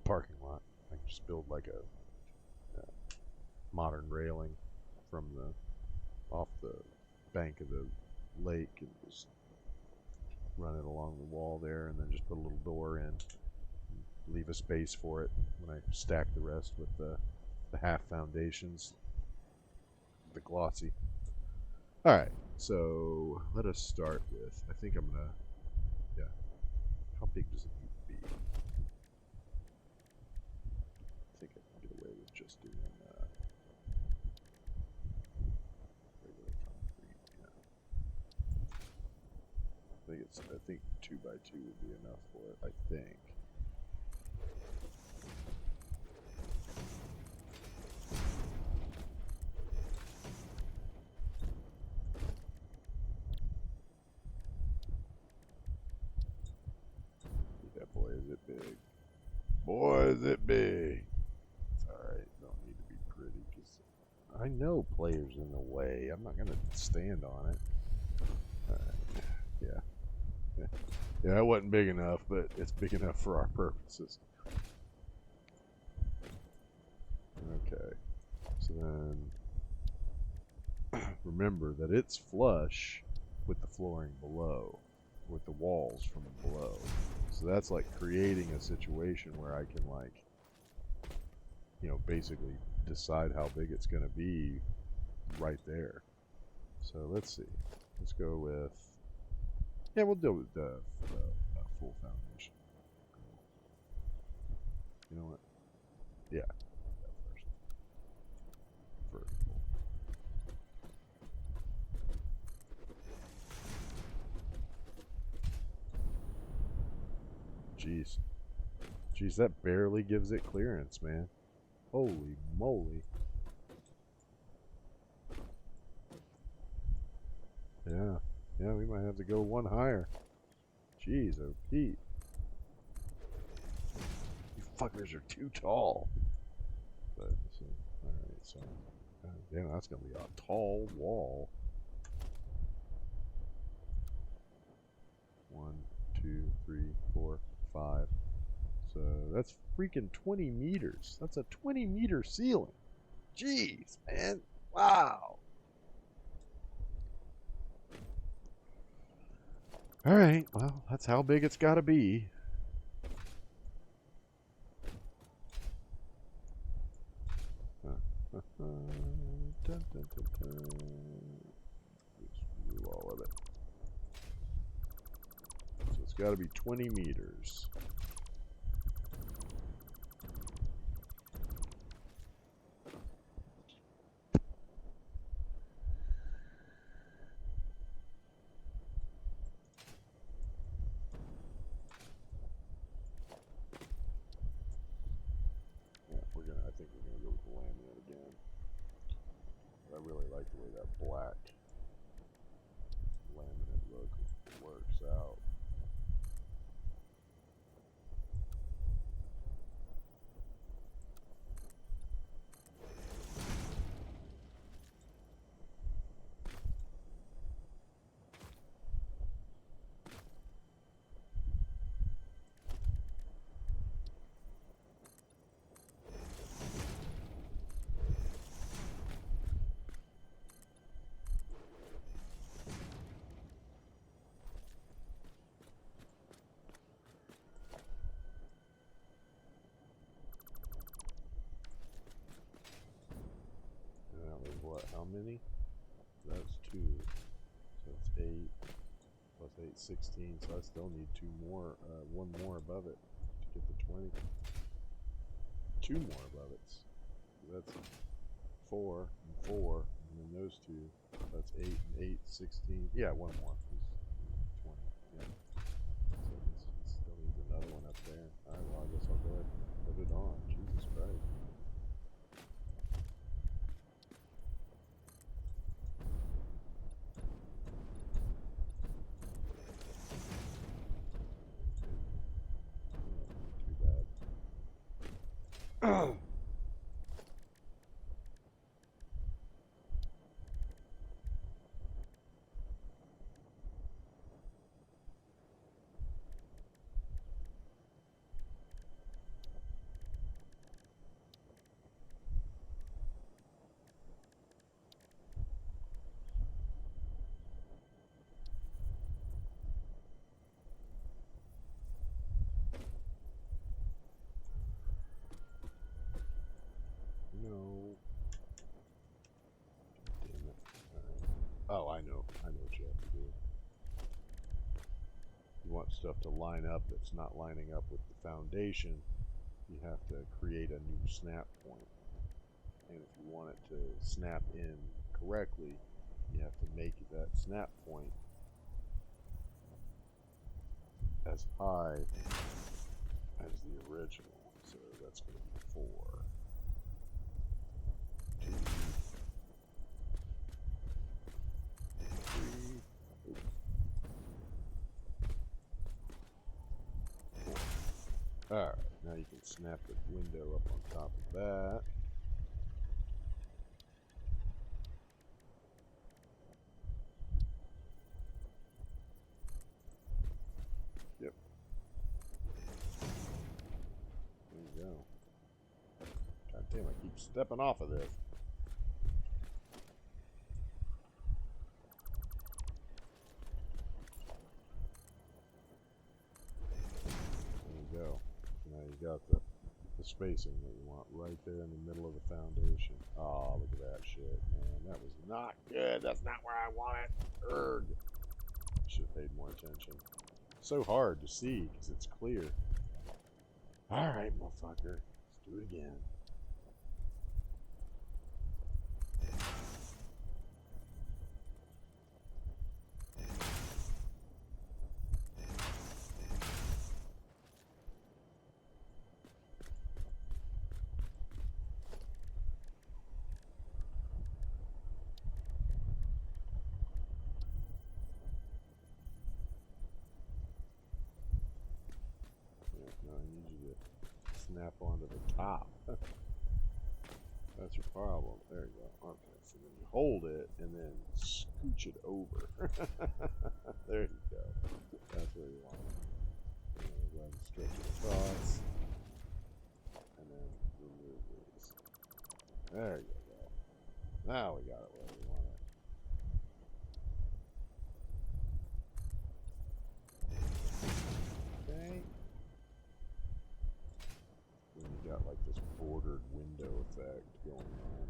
Parking lot. I can just build like a modern railing from the off the bank of the lake and just run it along the wall there, and then just put a little door in. Leave a space for it when I stack the rest with the half foundations, the glossy. All right, so let us start with. I think I'm gonna. Yeah. How big does it need to be? I think I can get away with just doing regular concrete. Yeah. I think 2x2 would be enough for it. I think. That boy is it big. Boy is it big. It's alright. Don't need to be pretty because I know players in the way. I'm not gonna stand on it. Alright. Yeah. Yeah, that wasn't big enough, but it's big enough for our purposes. Okay. So then remember that it's flush with the flooring below, with the walls from below. So that's like creating a situation where I can like, you know, basically decide how big it's going to be right there. So let's see. Let's go with, yeah, we'll do with the full foundation. You know what? Yeah, that first. Vertical. Jeez. Jeez, that barely gives it clearance, man. Holy moly. Yeah. Yeah, we might have to go one higher. Jeez, oh Pete. You fuckers are too tall. But, so, alright, so. Damn, that's gonna be a tall wall. 1, 2, 3, 4, 5. So that's freaking 20 meters. That's a 20-meter ceiling. Jeez, man. Wow. Alright, well, that's how big it's gotta be. dun, dun, dun, dun. Just remove all of it. So it's got to be 20 meters. I think we're going to go with the laminate again. I really like the way that black laminate look works out. What, how many? That's 2. So it's 8 plus 8, 16. So I still need 2 more, 1 more above it to get the 20. 2 more above it. That's 4 and 4, and then those 2. That's 8 and 8, 16. Yeah, 1 more. 20. Yeah. So it still needs another one up there. Alright, well, I guess I'll go ahead and put it on. Jesus Christ. No. Damn it. Alright. Oh, I know. I know what you have to do. You want stuff to line up that's not lining up with the foundation. You have to create a new snap point. And if you want it to snap in correctly, you have to make that snap point as high as the original. So that's going to be 4. 2, 3, 4. Alright, now you can snap the window up on top of that. Yep. There you go. God damn, I keep stepping off of this. Go. Now you got the spacing that you want right there in the middle of the foundation. Oh, look at that shit, man. That was not good. That's not where I want it. Erg. Should have paid more attention. So hard to see because it's clear. Alright, motherfucker. Let's do it again. No, I need you to snap onto the top. That's your problem. There you go. Okay, so then you hold it and then scooch it over. There you go. That's where you want it. And then go ahead and stretch it across. And then remove these. There you go. Now we got it where we want it. Okay. Then you got like this bordered window effect going on.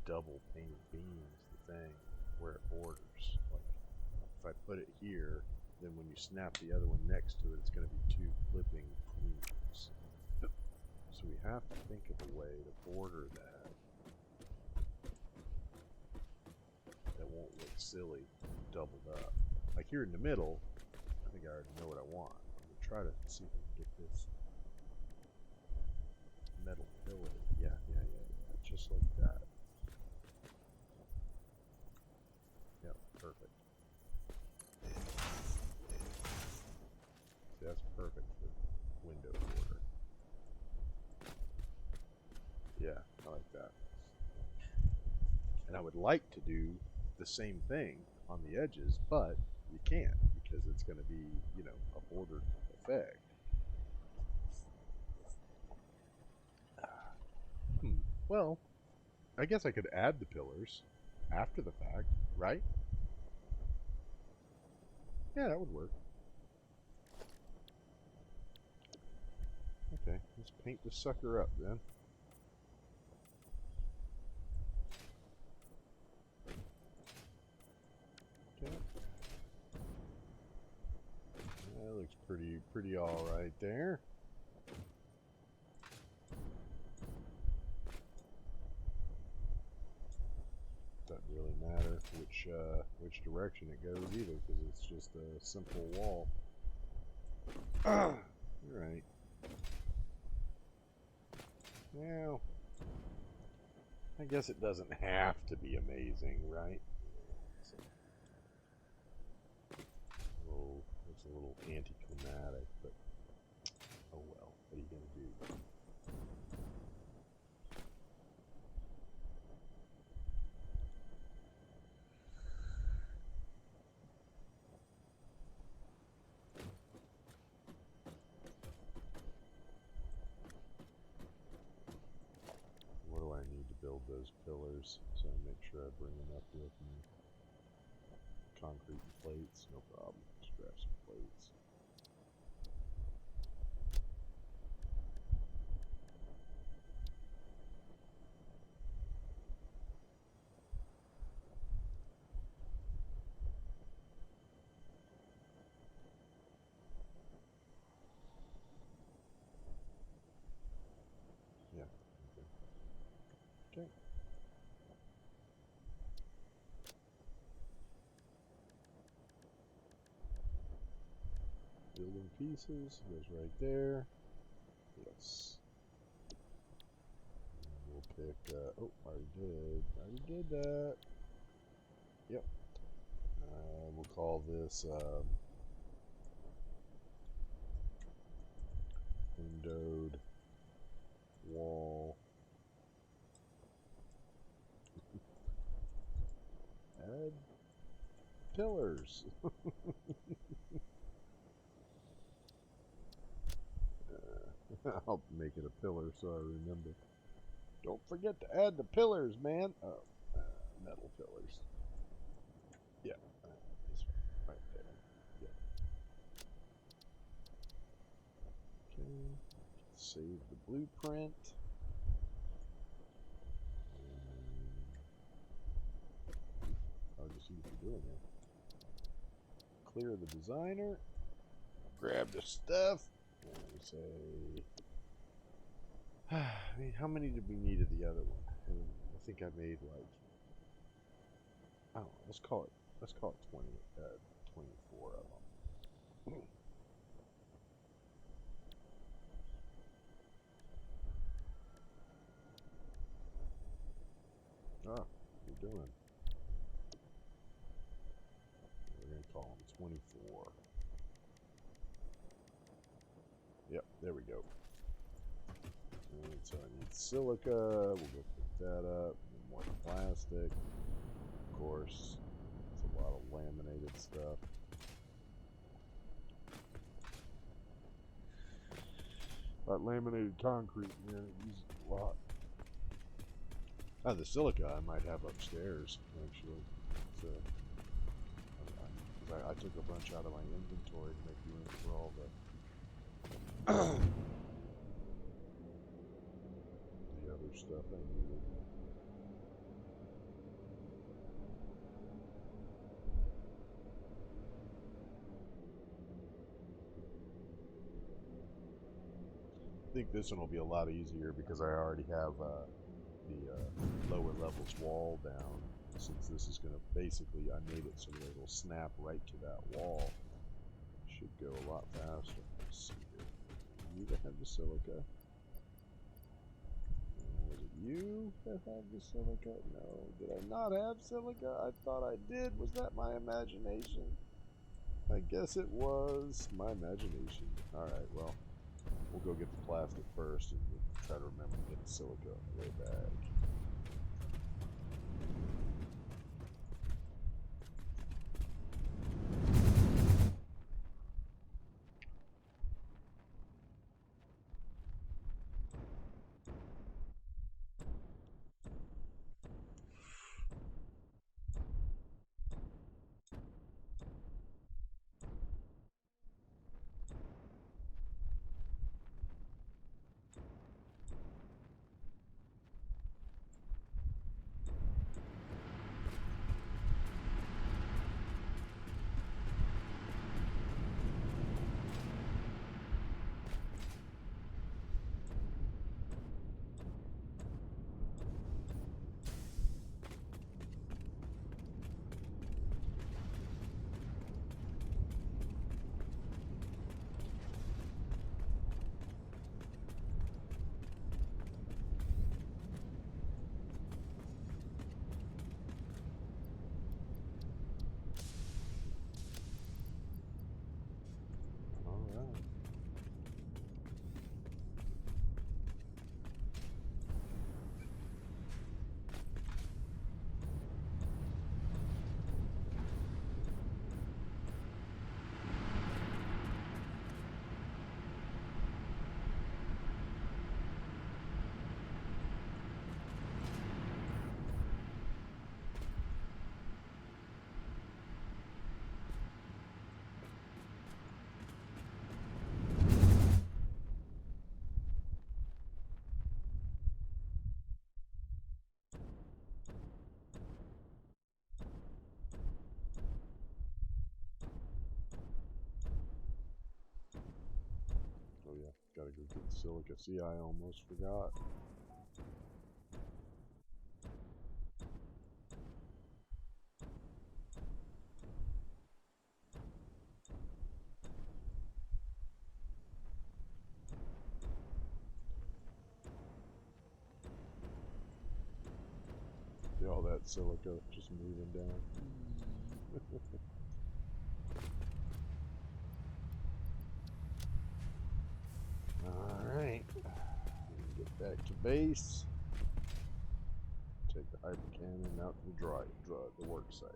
double painted beams, the thing, where it borders. Like, if I put it here, then when you snap the other one next to it, it's going to be two clipping beams. So we have to think of a way to border that won't look silly doubled up. Like here in the middle, I think I already know what I want. I'm going to try to see if I can get this metal pillar. Yeah, just like that. Yep, perfect. See, that's perfect for window border. Yeah, I like that. And I would like to do the same thing on the edges, but you can't because it's going to be, you know, a bordered effect. Well, I guess I could add the pillars after the fact, right? Yeah, that would work. Okay, let's paint this sucker up then. Okay. That looks pretty all right there. Doesn't really matter which direction it goes either, because it's just a simple wall. All right. Now, I guess it doesn't have to be amazing, right? So, it's a little anticlimactic, but oh well. What are you gonna do? What do I need to build those pillars? So I make sure I bring them up with me. Concrete plates, no problem. Just grab some plates. Yeah. Okay. Building pieces goes right there. Yes. And we'll pick. Oh, already did that. Yep. We'll call this windowed wall. Add pillars. I'll make it a pillar so I remember. Don't forget to add the pillars, man. Oh, metal pillars. Yeah, this one right there. Yeah. Okay. Save the blueprint. I'll just see what you're doing here. Clear the designer. Grab the stuff. And we say, I mean, how many did we need of the other one? I think I made like, I don't know. Let's call it 20, 24 of them. Ah, you're doing. We're gonna call them 24. Yep, there we go. And so I need silica. We'll go pick that up. More plastic. Of course, it's a lot of laminated stuff. That laminated concrete, man, it uses a lot. The silica I might have upstairs, actually. So, I took a bunch out of my inventory to make room for all the other stuff I needed. think this one will be a lot easier because I already have the lower levels wall down. And since this is going to basically, I made it so that it'll snap right to that wall. Should go a lot faster. Let's see here. You that have the silica. Was it you that had the silica? No. Did I not have silica? I thought I did. Was that my imagination? I guess it was my imagination. Alright, well, we'll go get the plastic first and we'll try to remember to get the silica on the way back. Alright. Oh yeah, gotta go get the silica. See, I almost forgot. See all that silica just moving down. Alright. Get back to base. Take the hyper cannon out to the work site.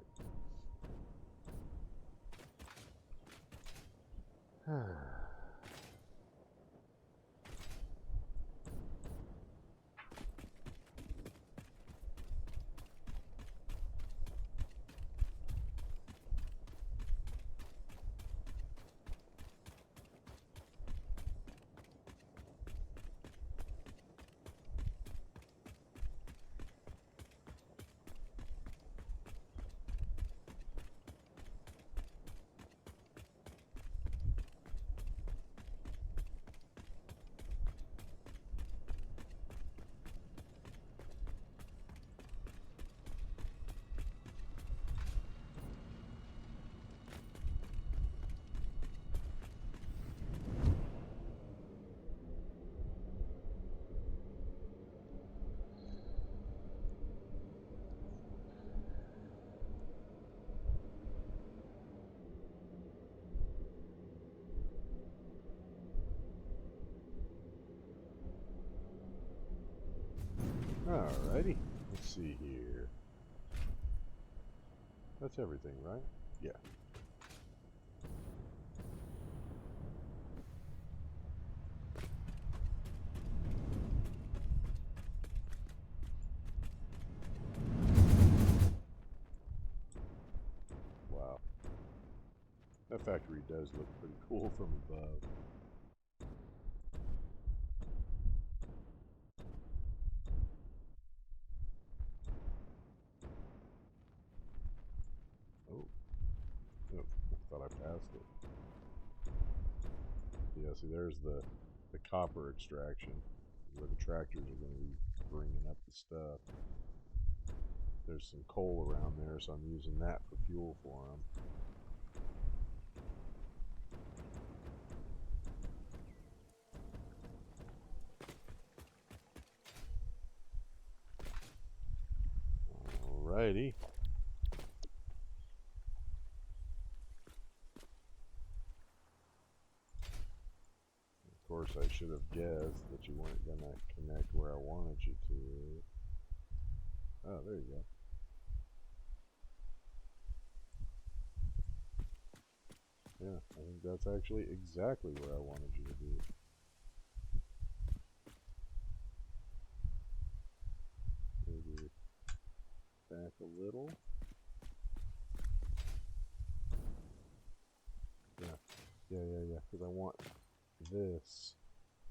Alrighty. Let's see here. That's everything, right? Yeah. Wow. That factory does look pretty cool from above. Oh. Oh, I thought I passed it. Yeah, see, there's the the copper extraction, where the tractors are going to be bringing up the stuff. There's some coal around there, so I'm using that for fuel for them. Alrighty. Of course, I should have guessed that you weren't going to connect where I wanted you to. Oh, there you go. Yeah, I think that's actually exactly where I wanted you to be. Maybe back a little. Yeah, because I want this,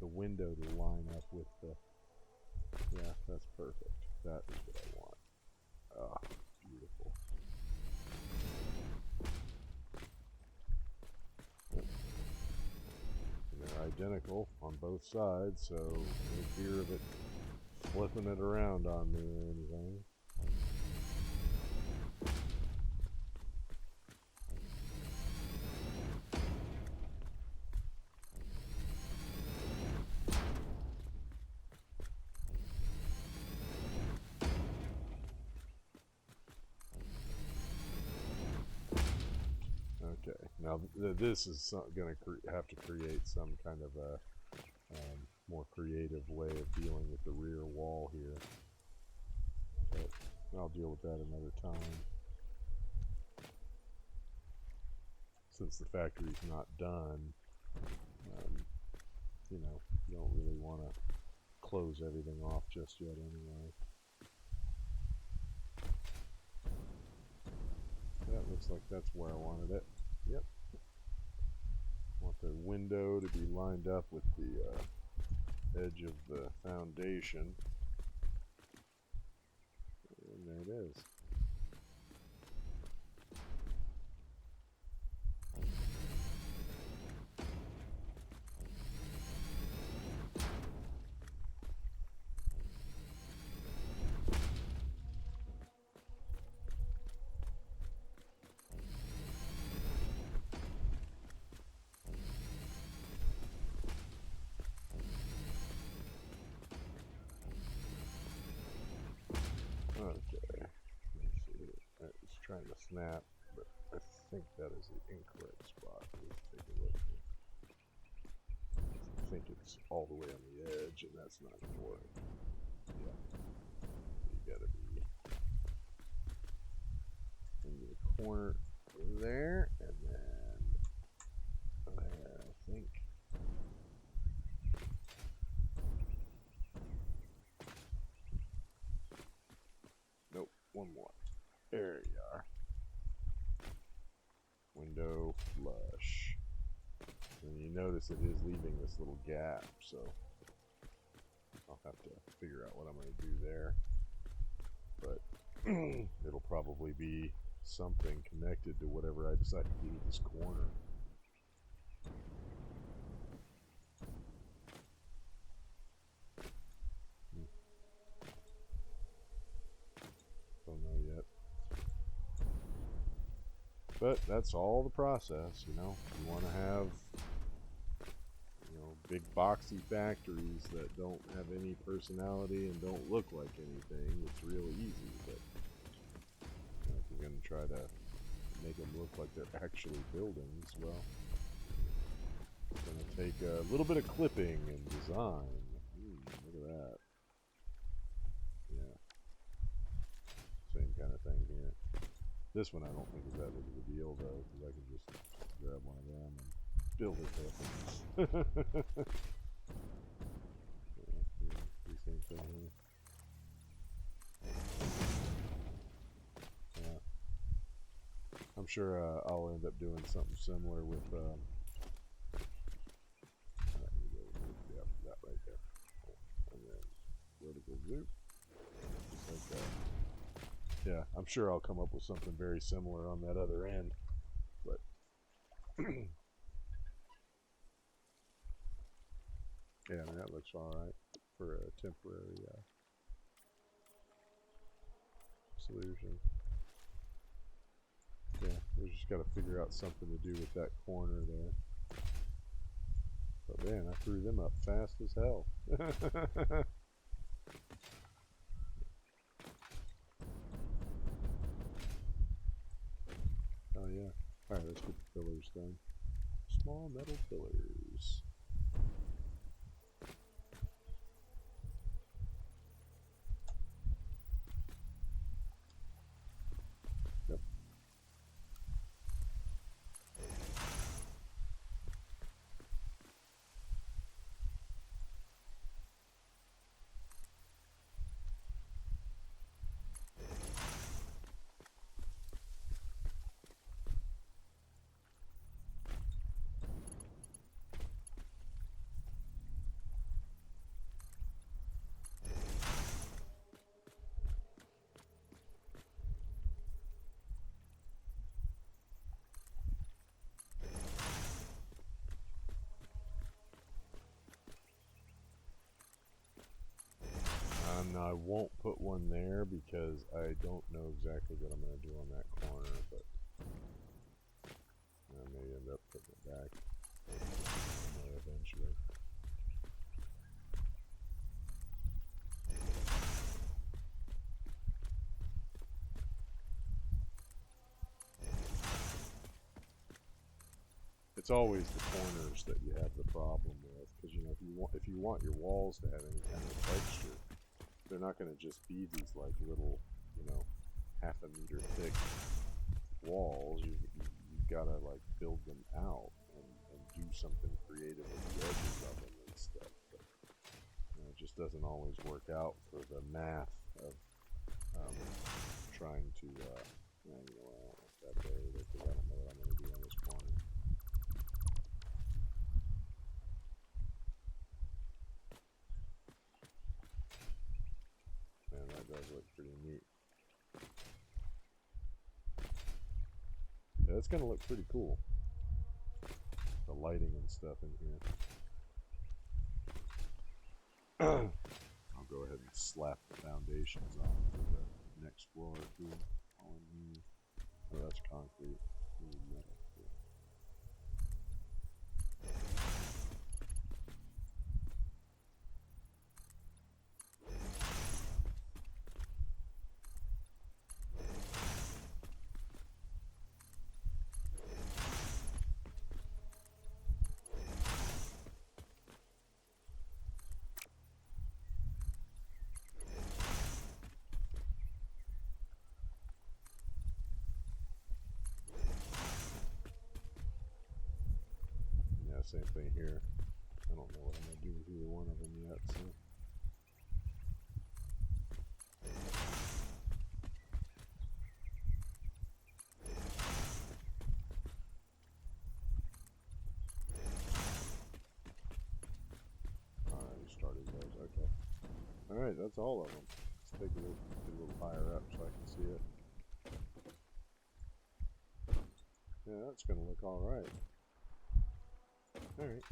the window to line up with the, yeah, that's perfect. That is what I want. Ah, beautiful. Yep. And they're identical on both sides, so no fear of it flipping it around on me or anything. Okay, now this is going to have to create some kind of a more creative way of dealing with the rear wall here. But I'll deal with that another time. Since the factory's not done, you know, you don't really want to close everything off just yet anyway. That looks like that's where I wanted it. Yep. Want the window to be lined up with the edge of the foundation. And there it is. Okay, let's see. It's trying to snap, but I think that is the incorrect spot. Let's take a look here. I think it's all the way on the edge, and that's not important. Yeah, you gotta be into the corner there, and then there, I think. Nope, one more. There you are. Window flush. And you notice it is leaving this little gap, so I'll have to figure out what I'm going to do there. But it'll probably be something connected to whatever I decide to do with this corner. Don't know yet. But that's all the process, you know. You want to have, you know, big boxy factories that don't have any personality and don't look like anything. It's real easy, but you know, if you're going to try to make them look like they're actually buildings, well, it's going to take a little bit of clipping and design. Look at that. Yeah. Same kind of thing here. This one I don't think is that big of a deal, though, because I can just grab one of them and build it there. Yeah, same thing here. Yeah. I'm sure I'll end up doing something similar with yep, that right there. And then vertical zoom. Just like that. Yeah, I'm sure I'll come up with something very similar on that other end. But Yeah, I mean, that looks alright for a temporary solution. Yeah, we just got to figure out something to do with that corner there. But man, I threw them up fast as hell. Oh yeah. Alright, let's get the pillars done. Small metal pillars. Yep. I won't put one there because I don't know exactly what I'm going to do on that corner, but I may end up putting it back there eventually. It's always the corners that you have the problem with, because you know if you want your walls to have any kind of texture, they're not going to just be these like little, you know, half a meter thick walls. You've got to like build them out and do something creative with the edges of them and stuff. But you know, it just doesn't always work out for the math of trying to. You know, I don't want that there either because I don't know what I'm going to do on this corner. Man, that does look pretty neat. Yeah, it's going to look pretty cool. The lighting and stuff in here. I'll go ahead and slap the foundations on for the next floor too. All in here. Oh, that's concrete. Metal. Yeah. Same thing here. I don't know what I'm going to do with either one of them yet, so. Alright, you started those, okay. Alright, that's all of them. Let's take a little higher up so I can see it. Yeah, that's going to look alright. Alright.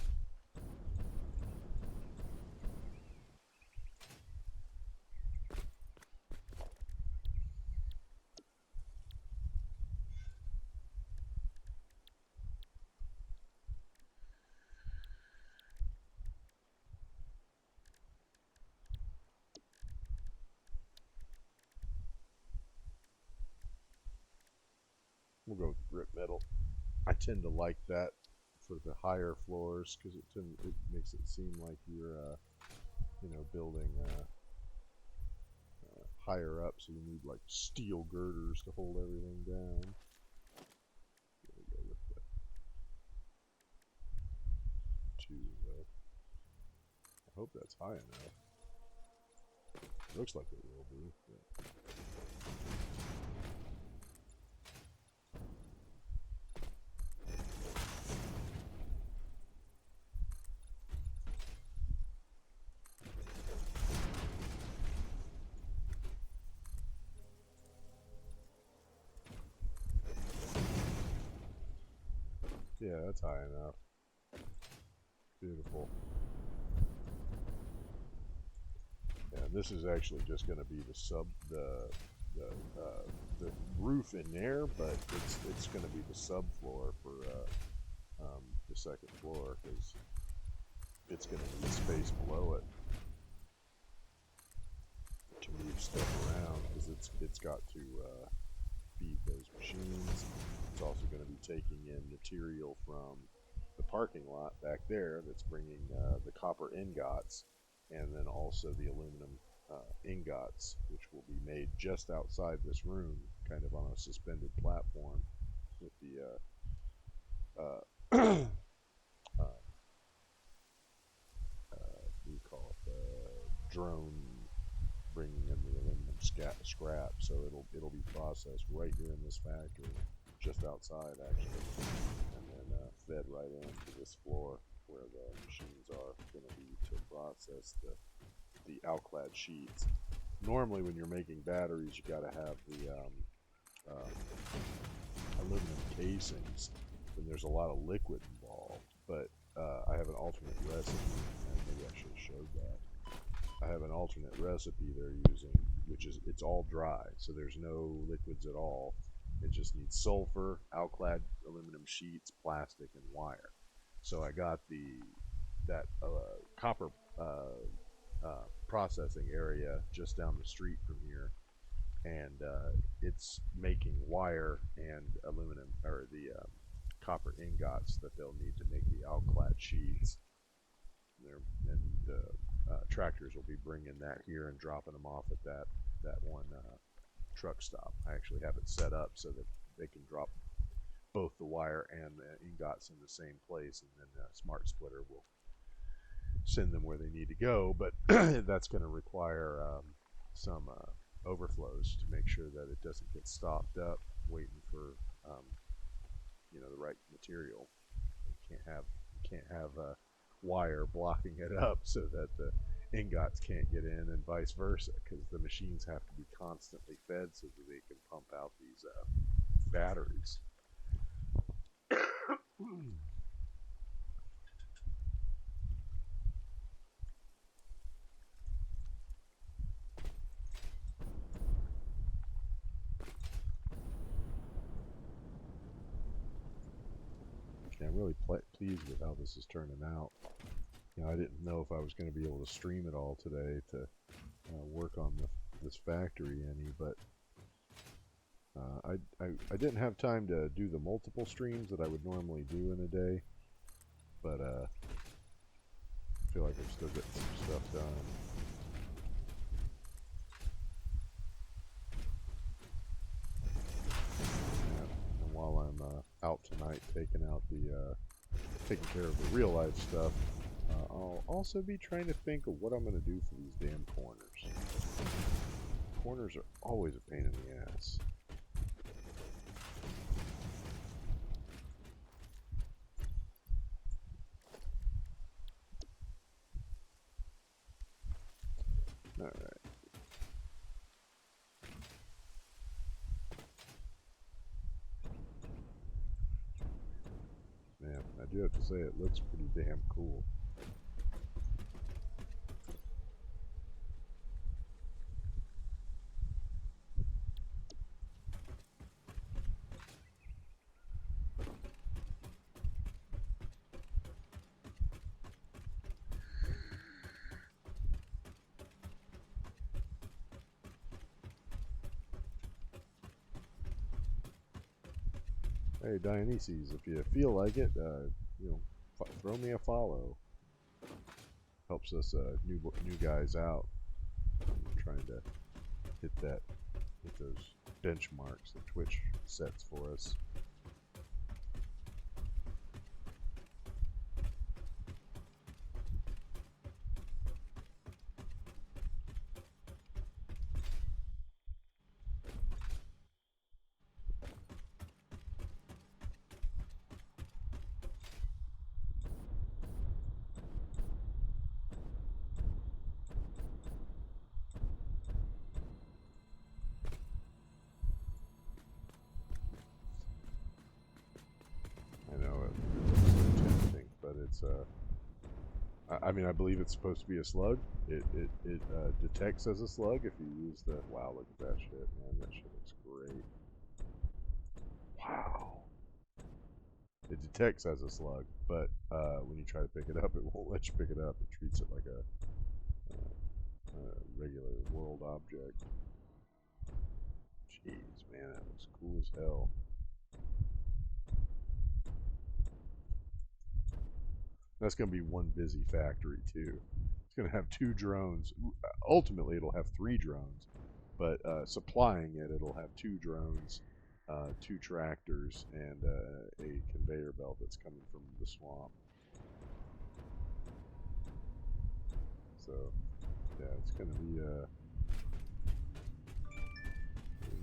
We'll go with grip metal. I tend to like that for the higher floors because it makes it seem like you're, you know, building higher up, so you need like steel girders to hold everything down. There we go with the 2 though. I hope that's high enough. Looks like it will be. But yeah, that's high enough. Beautiful. And this is actually just going to be the the roof in there, but it's going to be the subfloor for the second floor because it's going to need space below it to move stuff around because it's got to feed those machines. It's also going to be taking in material from the parking lot back there that's bringing the copper ingots and then also the aluminum ingots, which will be made just outside this room, kind of on a suspended platform with the what do you call it, the drone bringing in the aluminum scrap. So it'll be processed right here in this factory, just outside actually, and then fed right into this floor where the machines are going to be to process the alclad sheets. Normally, when you're making batteries, you got to have the aluminum casings, and there's a lot of liquid involved. But I have an alternate recipe, and maybe I should have showed that. I have an alternate recipe they're using, which is it's all dry, so there's no liquids at all. It just needs sulfur, alclad aluminum sheets, plastic, and wire. So I got that copper processing area just down the street from here, and it's making wire and aluminum or the copper ingots that they'll need to make the alclad sheets. And tractors will be bringing that here and dropping them off at that one truck stop. I actually have it set up so that they can drop both the wire and the ingots in the same place, and then the Smart Splitter will send them where they need to go. But that's going to require some overflows to make sure that it doesn't get stopped up waiting for the right material. You can't have wire blocking it up so that the ingots can't get in, and vice versa, because the machines have to be constantly fed so that they can pump out these batteries. I'm really pleased with how this is turning out. I didn't know if I was going to be able to stream it all today to work on this factory any, but I didn't have time to do the multiple streams that I would normally do in a day, but I feel like I've still got some stuff done. And while I'm out tonight taking care of the real life stuff, I'll also be trying to think of what I'm going to do for these damn corners. Corners are always a pain in the ass. Alright. Man, I do have to say it looks pretty damn cool. Hey Dionysus, if you feel like it, throw me a follow. Helps us new guys out. We're trying to hit those benchmarks that Twitch sets for us. I know it looks so tempting, but I mean, I believe it's supposed to be a slug. It detects as a slug if you use the. Wow, look at that shit, man. That shit looks great. Wow. It detects as a slug, but when you try to pick it up, it won't let you pick it up. It treats it like a regular world object. Jeez, man, that looks cool as hell. That's going to be one busy factory, too. It's going to have 2 drones. Ultimately, it'll have 3 drones, but supplying it, it'll have 2 drones, 2 tractors, and a conveyor belt that's coming from the swamp. So, yeah, it's going to be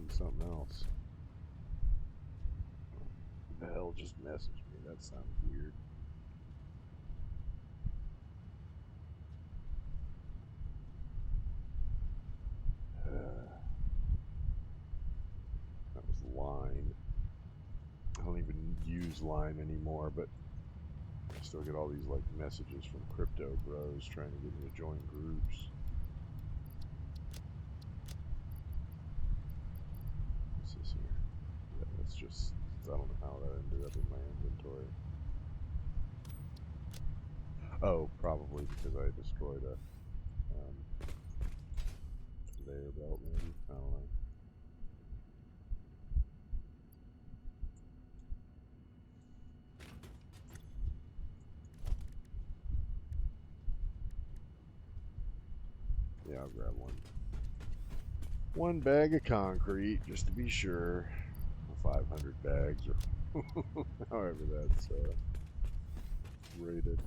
something else. Who the hell just messaged me? That sounds weird. That was Line. I don't even use Line anymore, but I still get all these like messages from crypto bros trying to get me to join groups. What's this here? Yeah, that's just, I don't know how that ended up in my inventory. Oh, probably because I destroyed a conveyor belt, maybe. I don't know. Yeah, I'll grab one. One bag of concrete, just to be sure. 500 bags, or however that's rated.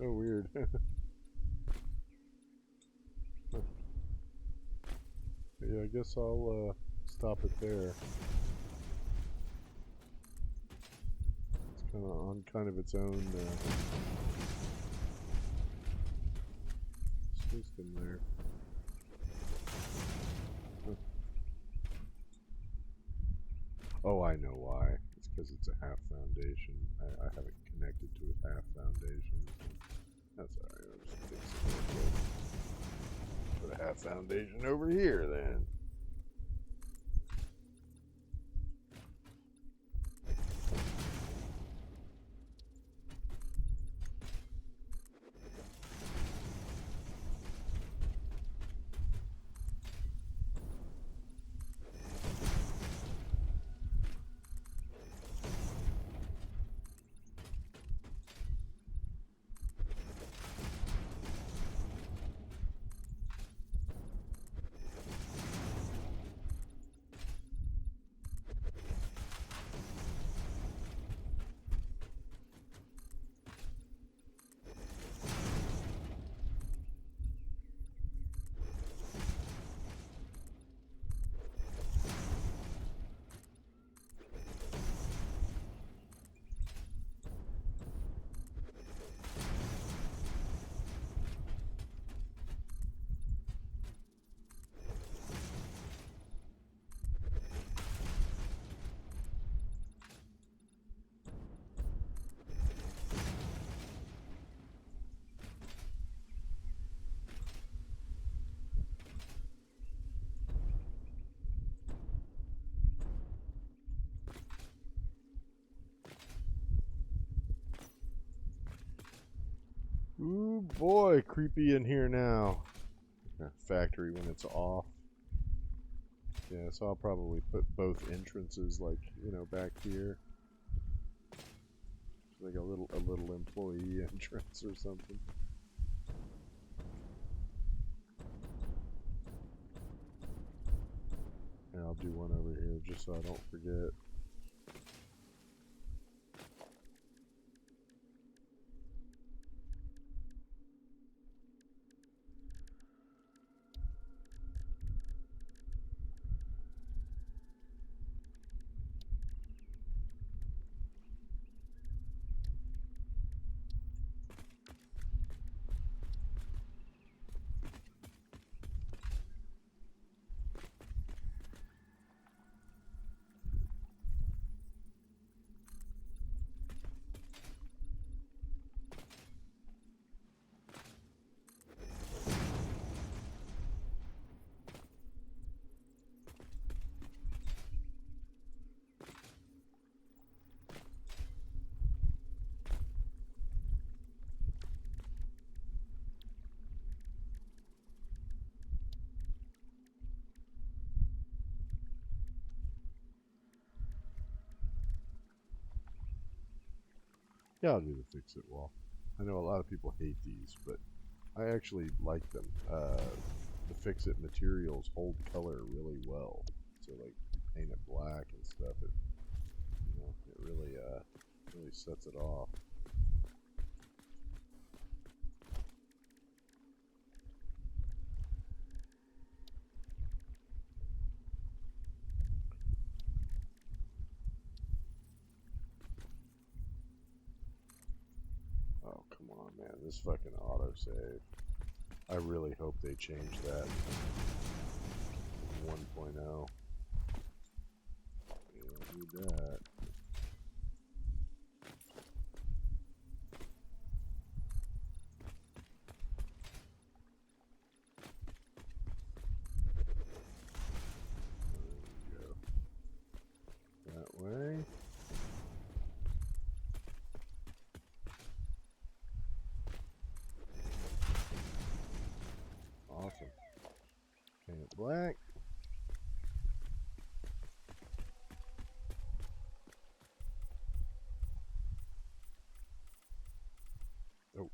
Oh, weird. Yeah, I guess I'll stop it there. It's kind of on kind of its own system there. Huh. Oh, I know why. It's because it's a half foundation. I haven't connected to a half foundation. That's alright, I'll just fix it real quick. Put a half foundation over here then. boy, creepy in here now. Factory when it's off. Yeah, so I'll probably put both entrances, like, back here. Like a little employee entrance or something. And I'll do one over here just so I don't forget. Yeah, I'll do the fix-it wall. I know a lot of people hate these, but I actually like them. The fix-it materials hold color really well. So like, you paint it black and stuff, it really sets it off. Oh, come on, man. This fucking autosave. I really hope they change that 1.0. You don't need that. There we go. That way. Awesome. Paint it black. Oh,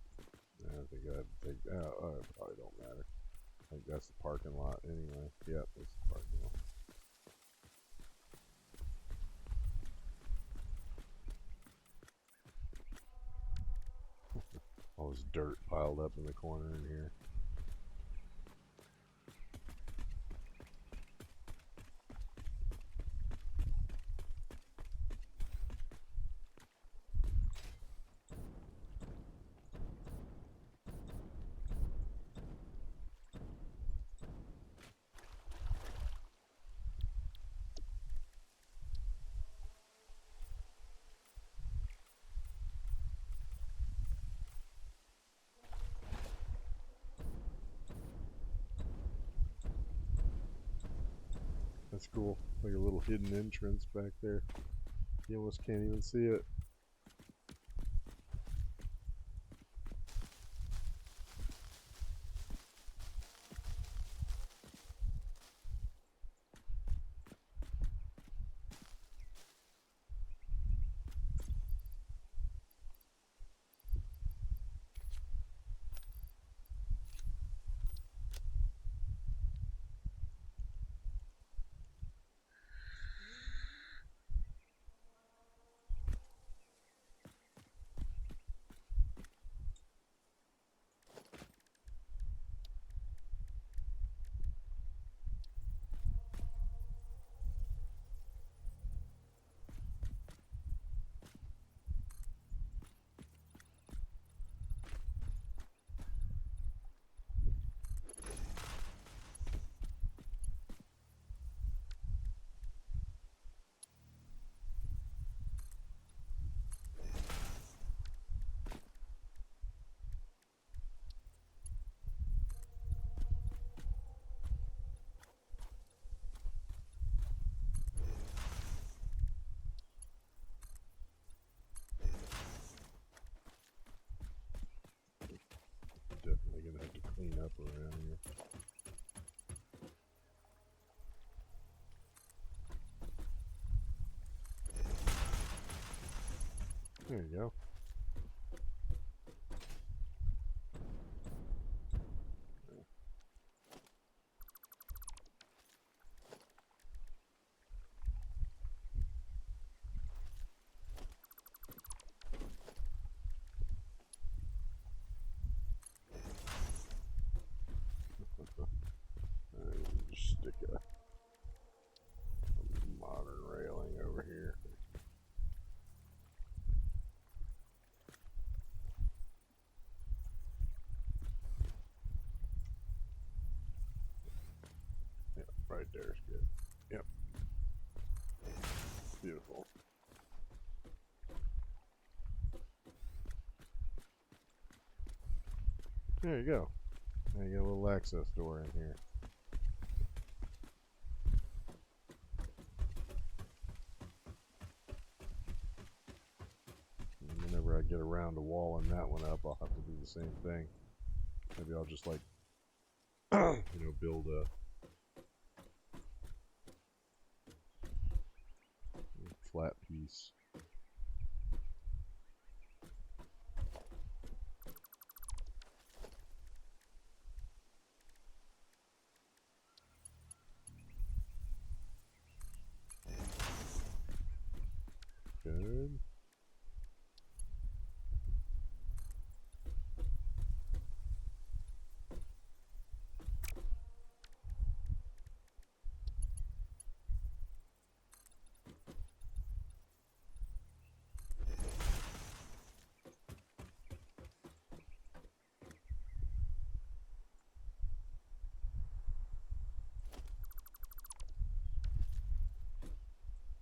I think I have to take that. Oh, it probably don't matter. I think that's the parking lot anyway. Yep, it's the parking lot. All this dirt piled up in the corner in here. That's cool. Like a little hidden entrance back there. You almost can't even see it. There you go. Just stick a modern railing over here. Yeah, right there is good. Yep. Beautiful. There you go. Now you got a little access door in here. And whenever I get around to walling that one up, I'll have to do the same thing. Maybe I'll just like, build a flat piece. Good.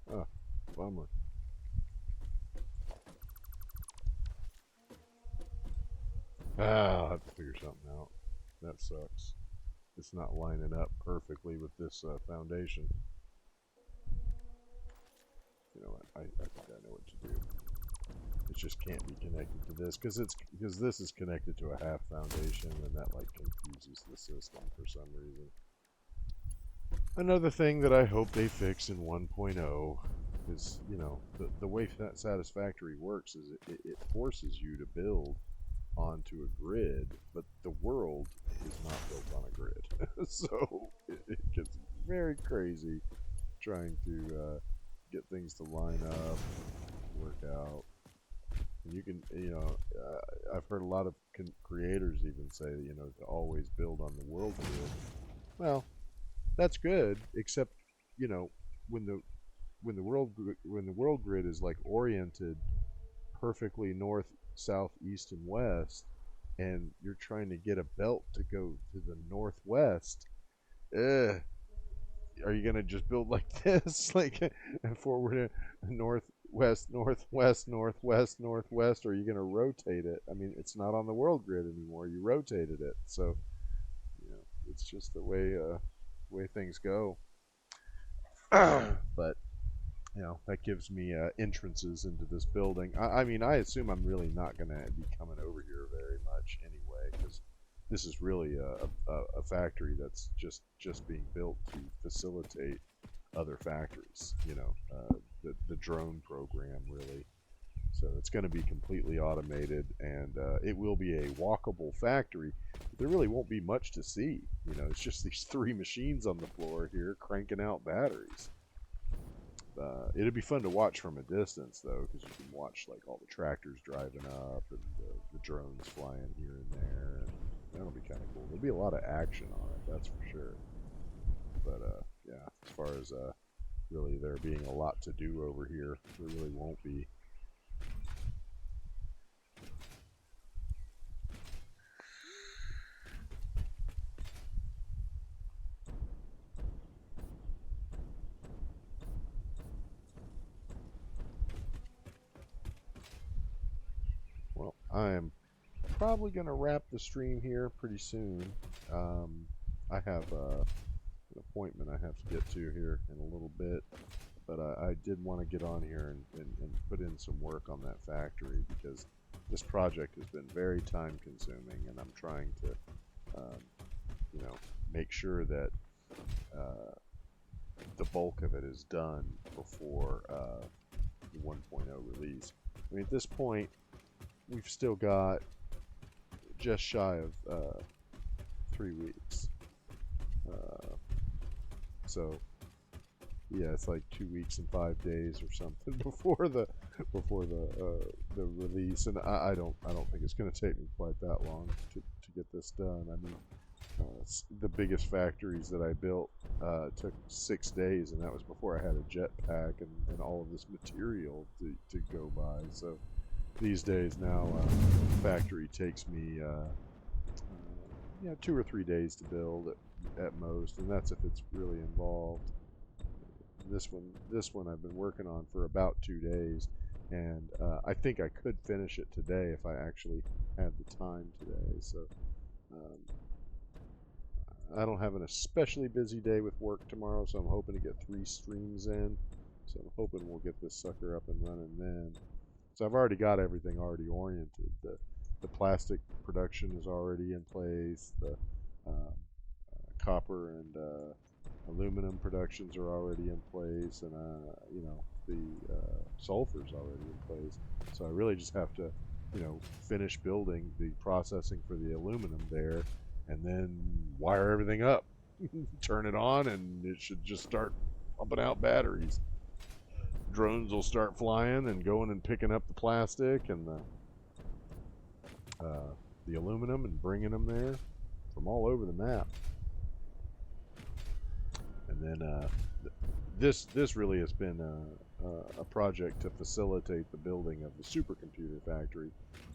Oh, bummer. I'll have to figure something out. That sucks. It's not lining up perfectly with this foundation. You know what? I think I know what to do. It just can't be connected to this because this is connected to a half foundation, and that like confuses the system for some reason. Another thing that I hope they fix in 1.0 is, the way that Satisfactory works is it forces you to build onto a grid, but the world is not built on a grid. So it gets very crazy trying to get things to line up, work out. And you can, I've heard a lot of creators even say, to always build on the world grid. Well, that's good, except, when the when the world grid is like oriented perfectly north, south, east, and west, and you're trying to get a belt to go to the northwest, ugh, are you gonna just build like this, like forward, northwest, northwest, northwest, northwest, or are you gonna rotate it? I mean, it's not on the world grid anymore. You rotated it, so it's just the way things go. But that gives me entrances into this building. I mean, I assume I'm really not going to be coming over here very much anyway, because this is really a factory that's just being built to facilitate other factories. The drone program really. So it's going to be completely automated, and it will be a walkable factory. But there really won't be much to see. It's just these 3 machines on the floor here cranking out batteries. It'd be fun to watch from a distance, though, because you can watch like all the tractors driving up and the drones flying here and there, and that'll be kind of cool. There'll be a lot of action on it, that's for sure. But yeah, as far as really there being a lot to do over here, there really won't be. Well, I am probably going to wrap the stream here pretty soon. I have an appointment I have to get to here in a little bit, but I did want to get on here and put in some work on that factory, because this project has been very time consuming, and I'm trying to make sure that the bulk of it is done before the 1.0 release. mean, at this point, we've still got just shy of 3 weeks. So yeah, it's like 2 weeks and 5 days or something before the release, and I don't think it's going to take me quite that long to get this done. I mean, the biggest factories that I built took 6 days, and that was before I had a jetpack and all of this material to go by. So these days now, factory takes me yeah, 2 or 3 days to build at most, and that's if it's really involved. This one I've been working on for about 2 days, and I think I could finish it today if I actually had the time today. So um, I don't have an especially busy day with work tomorrow, so I'm hoping to get 3 streams in. So I'm hoping we'll get this sucker up and running then. So I've already got everything already oriented. The plastic production is already in place. The copper and aluminum productions are already in place, and you know, the sulfur's already in place. So I really just have to, you know, finish building the processing for the aluminum there, and then wire everything up, turn it on, and it should just start pumping out batteries. Drones will start flying and going and picking up the plastic and the aluminum and bringing them there from all over the map. And then this really has been a project to facilitate the building of the supercomputer factory,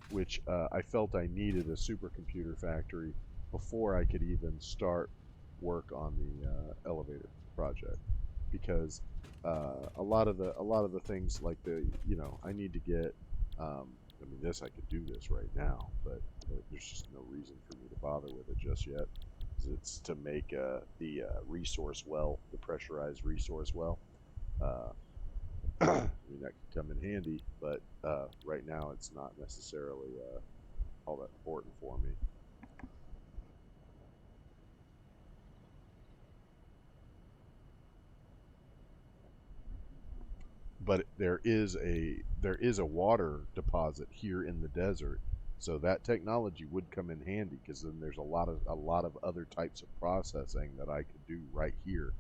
which I felt I needed a supercomputer factory before I could even start work on the elevator project, because a lot of the things like I need to get. I mean, I could do this right now, but there's just no reason for me to bother with it just yet. It's to make the resource well, the pressurized resource well. I mean, that could come in handy, but right now it's not necessarily all that important for me. But there is a water deposit here in the desert, so that technology would come in handy, because then there's a lot of other types of processing that I could do right here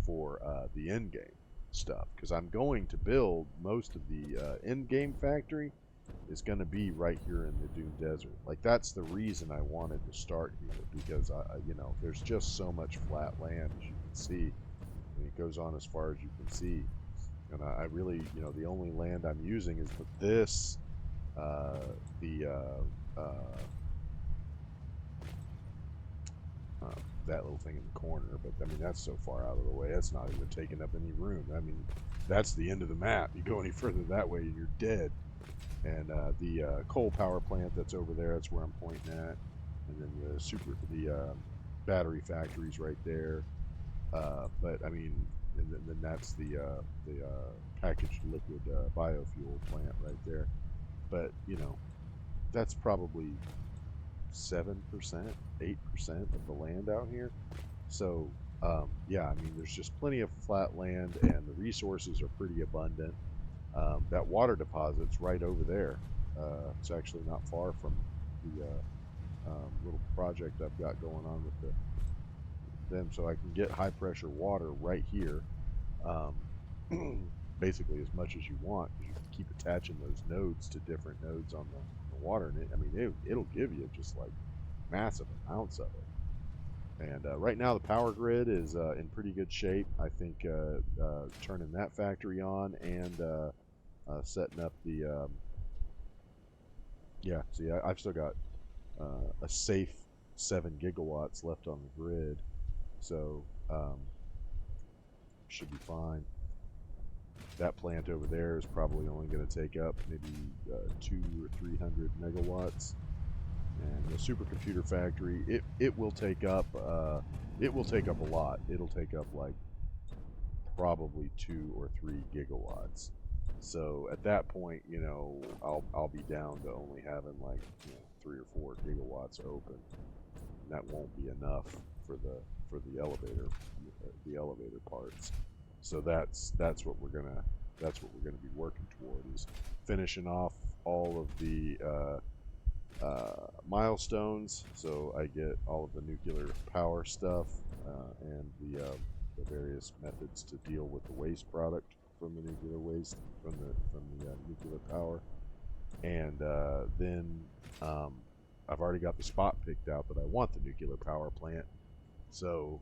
for the end game stuff, because I'm going to build most of the end game factory is going to be right here in the Dune Desert. Like, that's the reason I wanted to start here, because there's just so much flat land, as you can see. I mean, it goes on as far as you can see. And I really, the only land I'm using is this, the that little thing in the corner. But I mean, that's so far out of the way. That's not even taking up any room. I mean, that's the end of the map. You go any further that way, and you're dead. And the coal power plant that's over there, that's where I'm pointing at. And then the battery factories right there. But I mean, and then that's the packaged liquid biofuel plant right there. But that's probably 7%, 8% of the land out here. So yeah, I mean, there's just plenty of flat land, and the resources are pretty abundant. That water deposit's right over there. It's actually not far from the little project I've got going on with them, so I can get high pressure water right here. Basically as much as you want, because you can keep attaching those nodes to different nodes on the water, and I mean, it'll give you just like massive amounts of it. And right now the power grid is in pretty good shape. I think turning that factory on and setting up the yeah, see, I've still got a safe 7 gigawatts left on the grid, so should be fine. That plant over there is probably only going to take up maybe 200 or 300 megawatts, and the supercomputer factory, it will take up a lot. It'll take up like probably 2 or 3 gigawatts. So at that point, I'll be down to only having like 3 or 4 gigawatts open, and that won't be enough for the elevator parts. So that's what we're gonna that's what we're going to be working toward, is finishing off all of the milestones, so I get all of the nuclear power stuff and the various methods to deal with the waste product from the nuclear waste from the nuclear power, and then I've already got the spot picked out that I want the nuclear power plant. So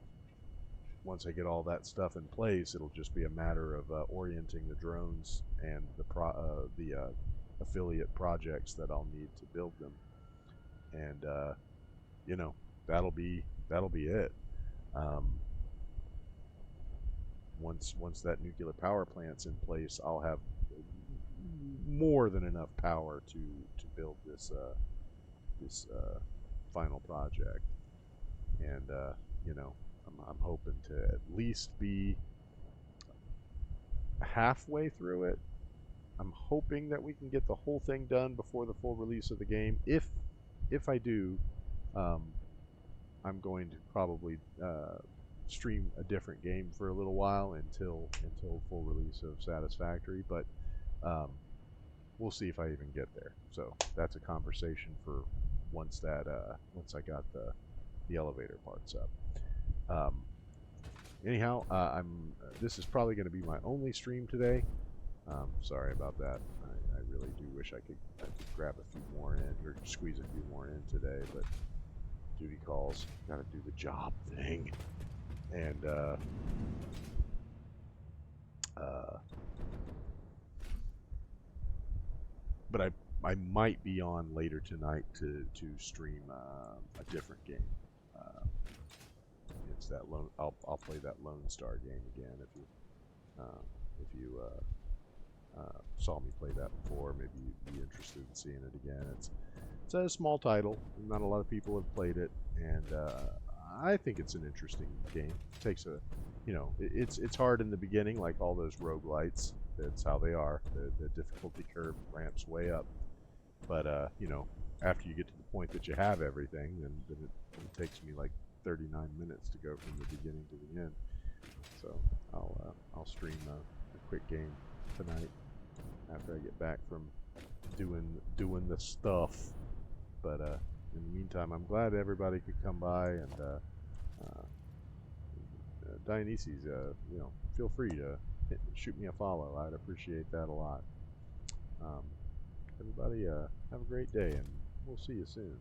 once I get all that stuff in place, it'll just be a matter of orienting the drones and the affiliate projects that I'll need to build them, and you know, that'll be it. Um, once that nuclear power plant's in place, I'll have more than enough power to build this final project, and you know, I'm hoping to at least be halfway through it. I'm hoping that we can get the whole thing done before the full release of the game. If I do, um, I'm going to probably stream a different game for a little while until full release of Satisfactory. But um, we'll see if I even get there. So that's a conversation for once I got the elevator parts up. Um, anyhow, this is probably going to be my only stream today. Sorry about that. I really do wish I could grab a few more in, or squeeze a few more in today, but duty calls. Got to do the job thing, and but I might be on later tonight to stream a different game. Uh, it's that lone. I'll play that Lone Star game again if you saw me play that before. Maybe you'd be interested in seeing it again. It's a small title. Not a lot of people have played it, and I think it's an interesting game. It takes it's hard in the beginning, like all those roguelites. That's how they are. The difficulty curve ramps way up, but after you get to the point that you have everything, then it takes me like 39 minutes to go from the beginning to the end. So I'll stream a quick game tonight after I get back from doing the stuff. But in the meantime, I'm glad everybody could come by, and Dionysus, feel free to shoot me a follow. I'd appreciate that a lot. Everybody, have a great day, and we'll see you soon.